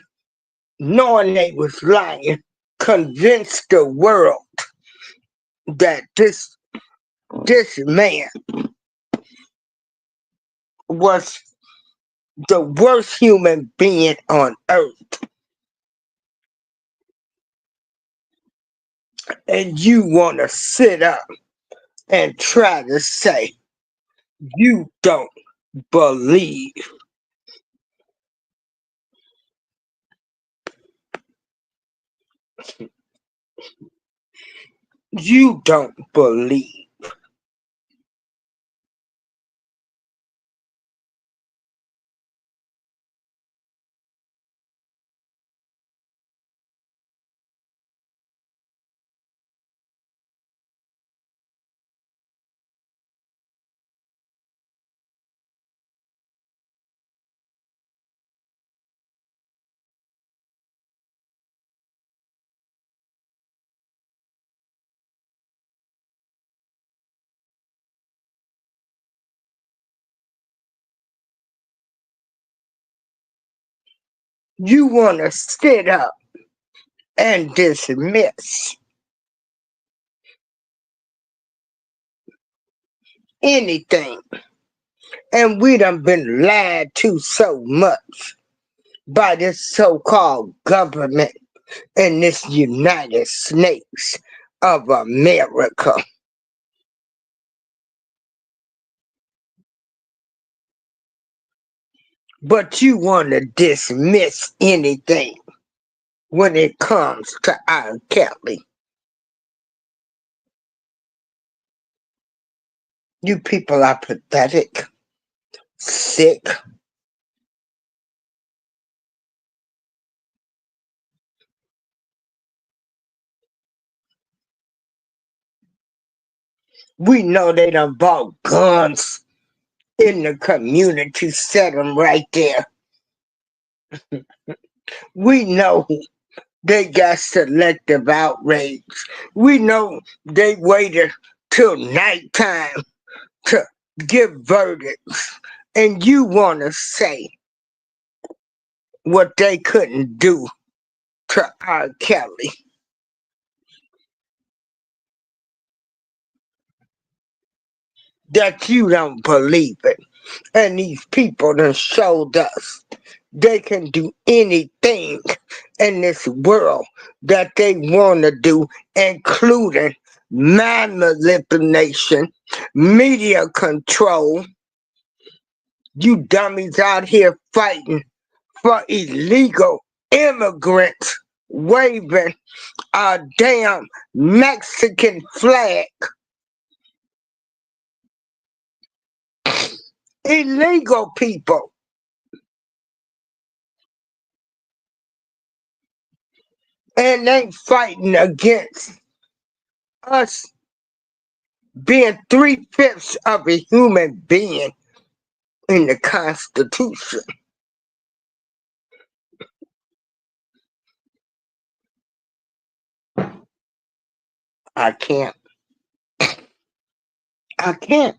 A: knowing they was lying, convinced the world that this man was the worst human being on earth. And you want to sit up and try to say you don't believe. you don't believe. You want to sit up and dismiss anything. And we done been lied to so much by this so-called government in this United States of America. But you want to dismiss anything when it comes to R. Kelly. You people are pathetic, sick. We know they done bought guns in the community, set them right there. We know they got selective outrage. We know they waited till nighttime to give verdicts. And you want to say what they couldn't do to R. Kelly. That you don't believe it. And these people done showed us they can do anything in this world that they want to do, including mind manipulation, media control. You dummies out here fighting for illegal immigrants waving a damn Mexican flag. Illegal people. And they fighting against us being 3/5 of a human being in the Constitution. I can't. I can't.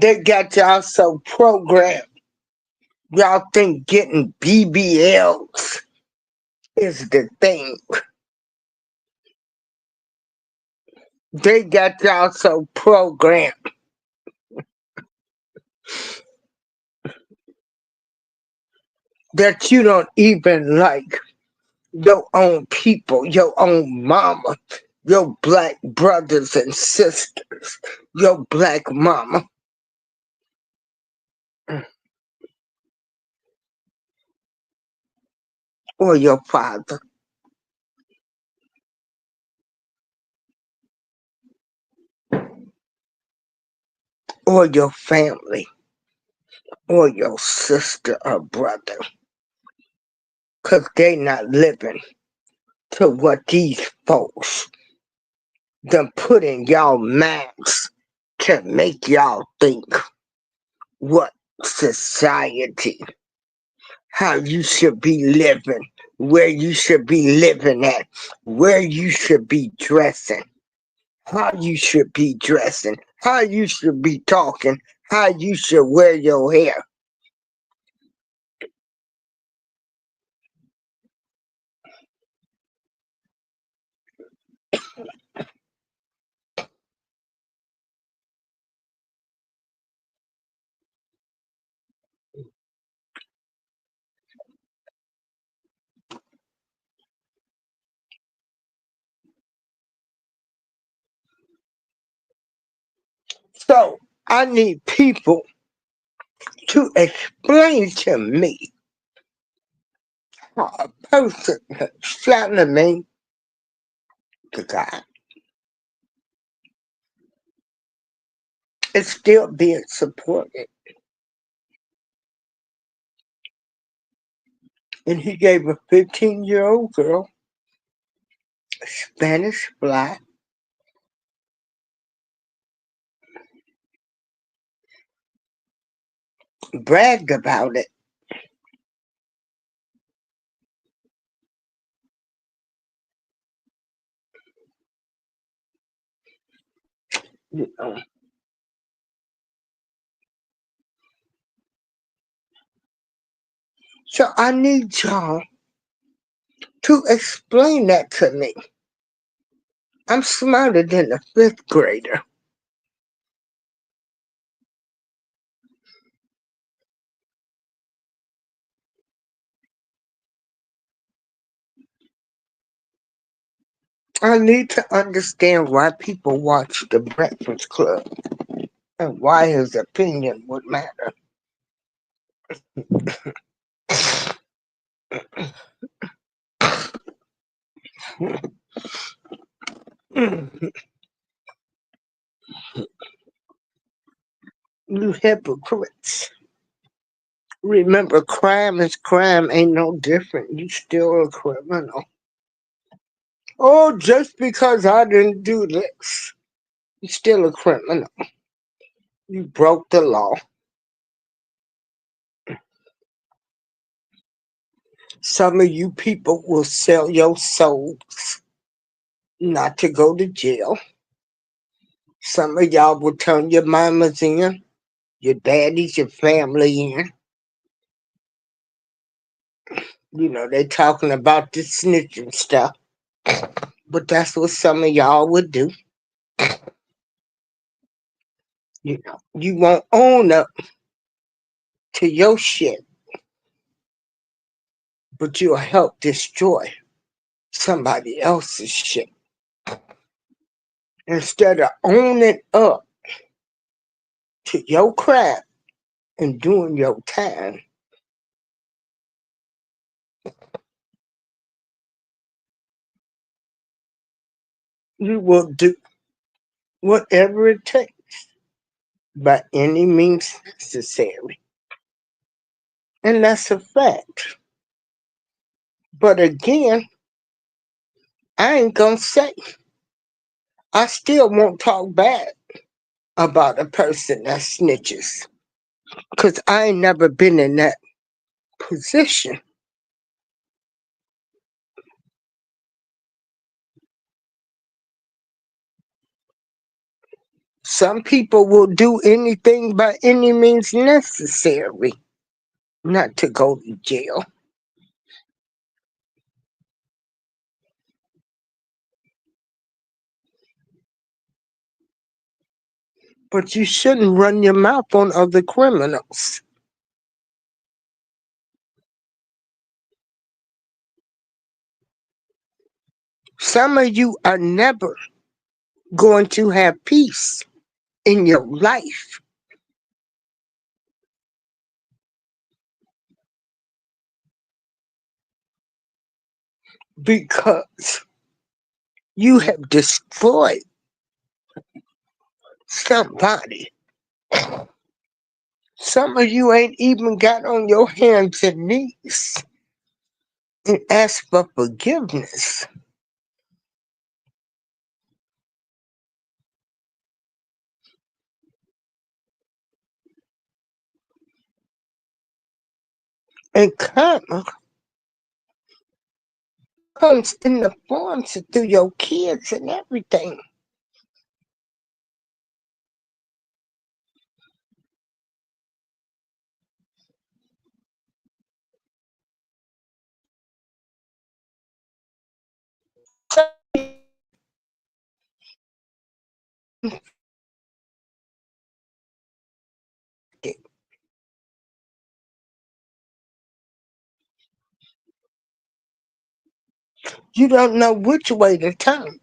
A: They got y'all so programmed. Y'all think getting BBLs is the thing. They got y'all so programmed that you don't even like your own people, your own mama, your black brothers and sisters, your black mama, or your father, or your family, or your sister or brother, because they not living to what these folks done put in y'all minds to make y'all think what society, how you should be living, where you should be living at, where you should be dressing, how you should be dressing, how you should be talking, how you should wear your hair. So I need people to explain to me how a person Charlamagne to God is still being supported. And he gave a 15-year-old girl Spanish fly, bragged about it. You know. So I need y'all to explain that to me. I'm smarter than a fifth grader. I need to understand why people watch The Breakfast Club and why his opinion would matter. You hypocrites. Remember, crime is crime, ain't no different. You still a criminal. Oh, just because I didn't do this, you still a criminal. You broke the law. Some of you people will sell your souls not to go to jail. Some of y'all will turn your mamas in, your daddies, your family in. You know, they talking about the snitching stuff. But that's what some of y'all would do. You know, you won't own up to your shit, but you'll help destroy somebody else's shit. Instead of owning up to your crap and doing your time, you will do whatever it takes by any means necessary. And that's a fact. But again, I ain't gonna say, I still won't talk bad about a person that snitches. Because I ain't never been in that position. Some people will do anything by any means necessary not to go to jail. But you shouldn't run your mouth on other criminals. Some of you are never going to have peace in your life because you have destroyed somebody. Some of you ain't even got on your hands and knees and asked for forgiveness. And karma comes in the forms through your kids and everything. You don't know which way to turn.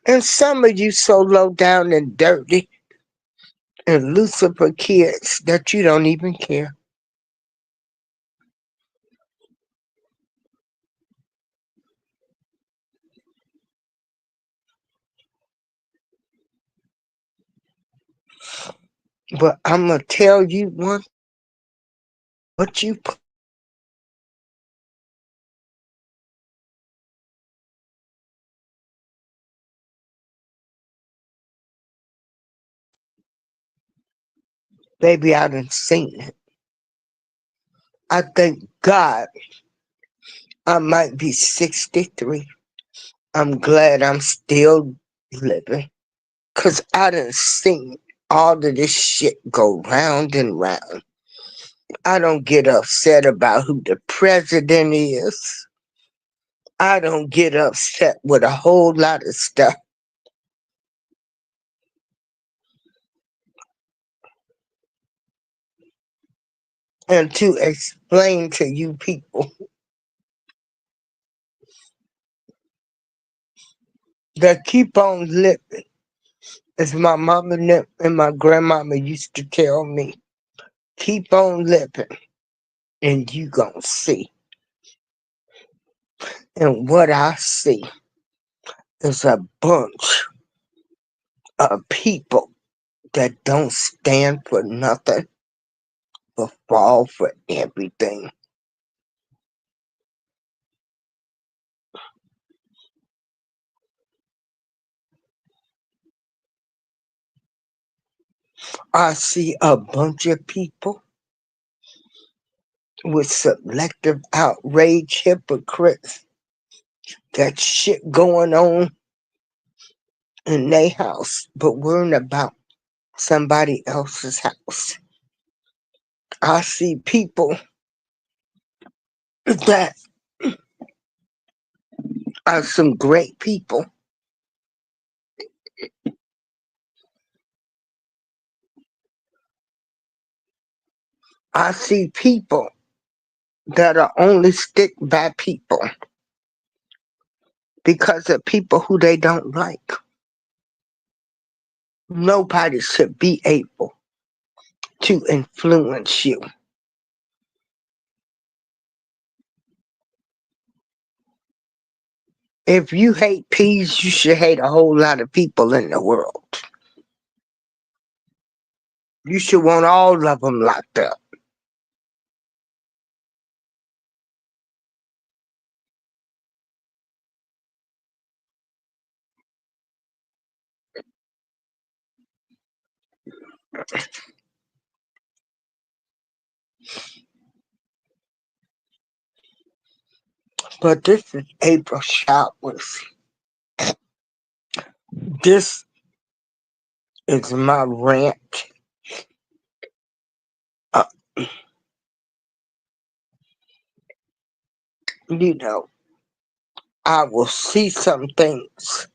A: And some of you so low down and dirty, and Lucifer kids that you don't even care. But I'm going to tell you what you put. Baby, I done seen it. I thank God I might be 63. I'm glad I'm still living. Because I done seen all of this shit go round and round. I don't get upset about who the president is. I don't get upset with a whole lot of stuff. And to explain to you people that keep on living, as my mama and my grandmama used to tell me, keep on living and you gonna see. And what I see is a bunch of people that don't stand for nothing but fall for everything. I see a bunch of people with selective outrage hypocrites. That shit going on in their house, but worrying about somebody else's house. I see people that are some great people. I see people that are only stick by people because of people who they don't like. Nobody should be able to influence you. If you hate peas, you should hate a whole lot of people in the world. You should want all of them locked up. But this is April Showers. This is my rant. Uh, you know, I will see some things.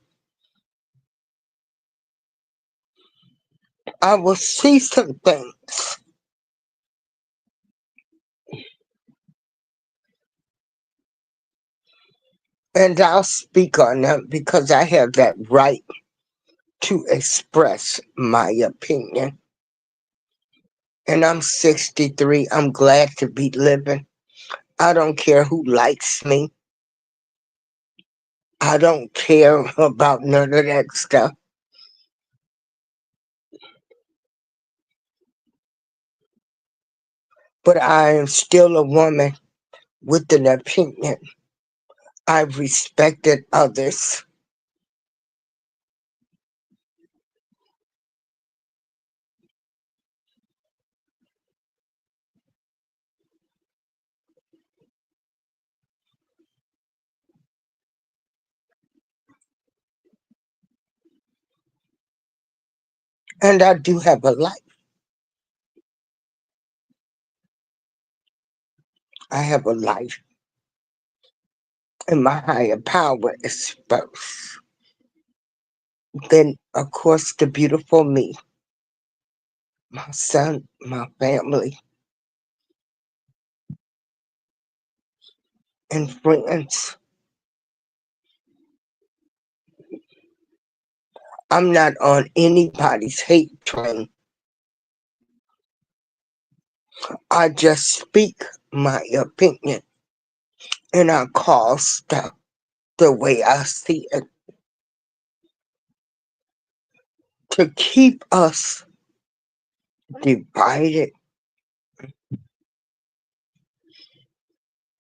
A: I will see some things. And I'll speak on them because I have that right to express my opinion. And I'm 63. I'm glad to be living. I don't care who likes me. I don't care about none of that stuff. But I am still a woman with an opinion. I've respected others. And I do have a life. I have a life. And my higher power is first. Then, of course, the beautiful me, my son, my family, and friends. I'm not on anybody's hate train. I just speak my opinion and I call stuff the way I see it to keep us divided.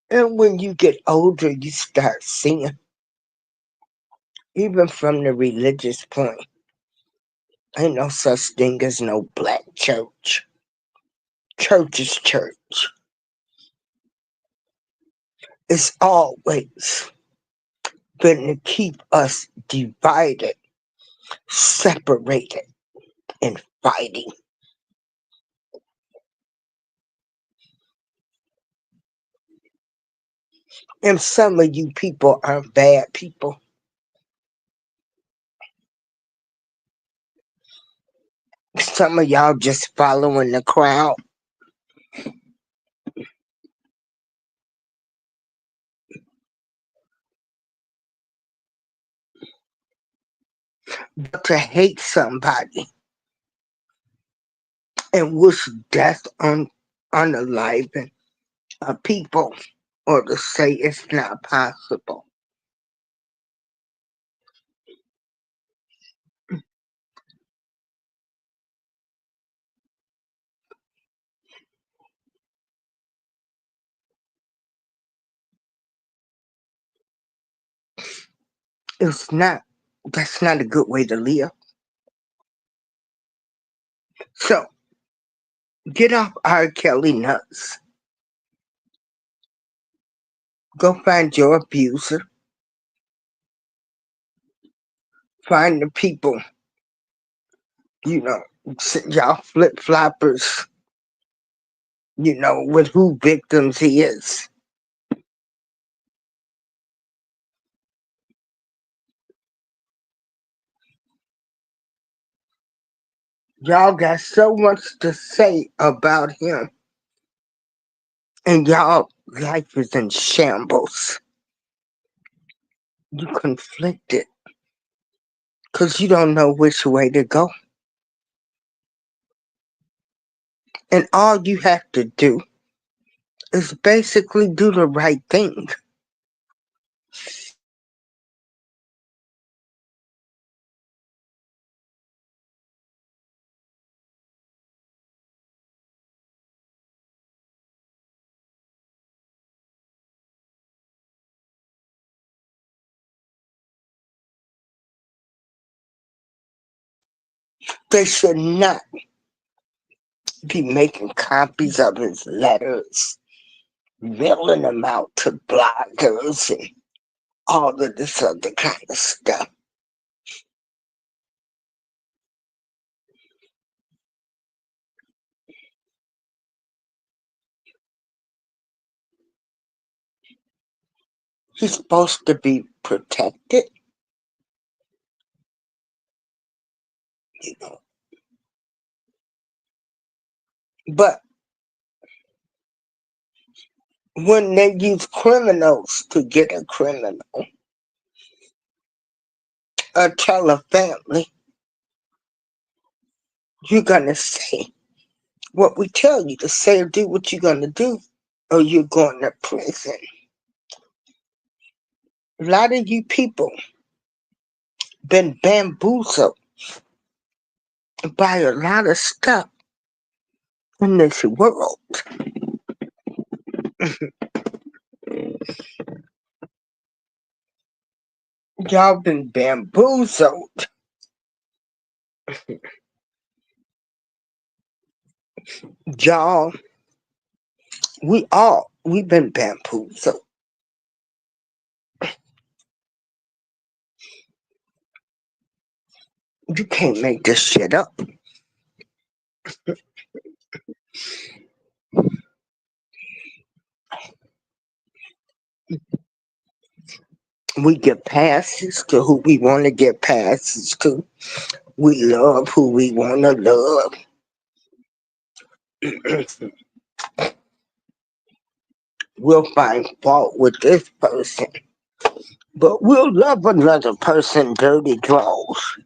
A: And when you get older, you start seeing, even from the religious point, ain't no such thing as no black church. Church is church. It's always been to keep us divided, separated, and fighting. And some of you people are bad people. Some of y'all just following the crowd. But to hate somebody and wish death on unaliving a people, or to say it's not possible. It's not. That's not a good way to live. So get off R. Kelly nuts. Go find your abuser. Find the people, y'all flip floppers, with who victims he is. Y'all got so much to say about him, and y'all life is in shambles. You conflicted because you don't know which way to go. And all you have to do is basically do the right thing. They should not be making copies of his letters, mailing them out to bloggers and all of this other kind of stuff. He's supposed to be protected, you know. But when they use criminals to get a criminal, or tell a family, you're going to say what we tell you to say, or do what you're going to do, or you're going to prison. A lot of you people been bamboozled by a lot of stuff in this world. Y'all been bamboozled. Y'all, we've been bamboozled. You can't make this shit up. We get passes to who we want to get passes to. We love who we want to love. We'll find fault with this person, but we'll love another person dirty draws.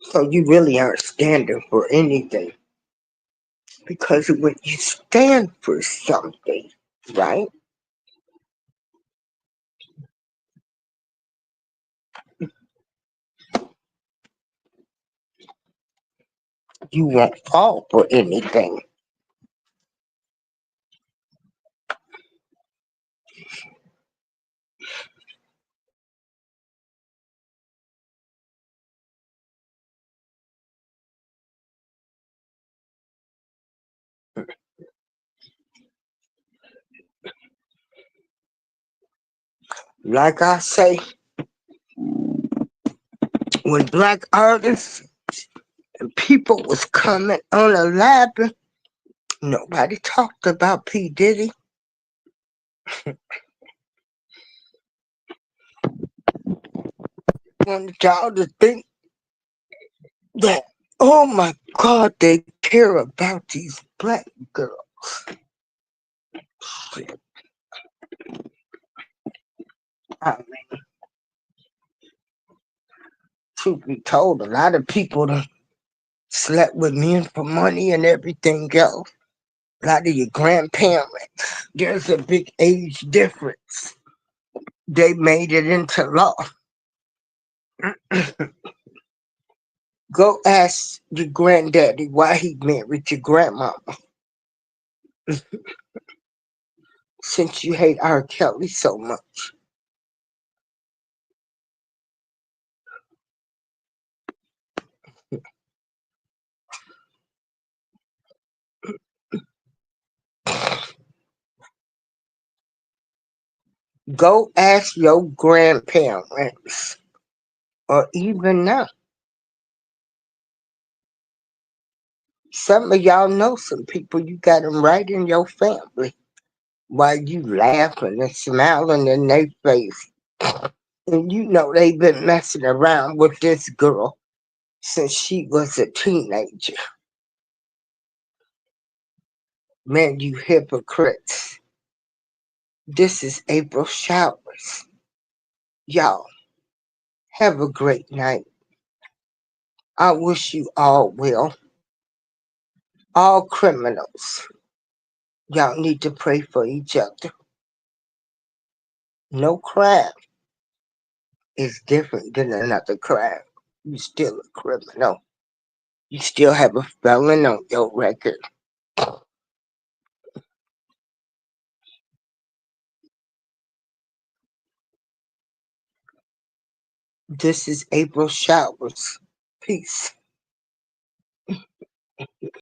A: So you really aren't standing for anything. Because when you stand for something, right, you won't fall for anything. Like I say, when black artists and people was coming on a lab, nobody talked about P. Diddy. Wanted y'all to think that, oh my God, they care about these black girls. Shit. I mean, truth be told, a lot of people done slept with men for money and everything else. A lot of your grandparents, there's a big age difference. They made it into law. Go ask your granddaddy why he married your grandmama. Since you hate R. Kelly so much. Go ask your grandparents. Or even now. Some of y'all know some people, you got them right in your family. While you laughing and smiling in their face. And you know they've been messing around with this girl since she was a teenager. Man, you hypocrites. This is April Showers. Y'all, have a great night. I wish you all well. All criminals, y'all need to pray for each other. No crime is different than another crime. You still a criminal. You still have a felon on your record. This is April Showers. Peace.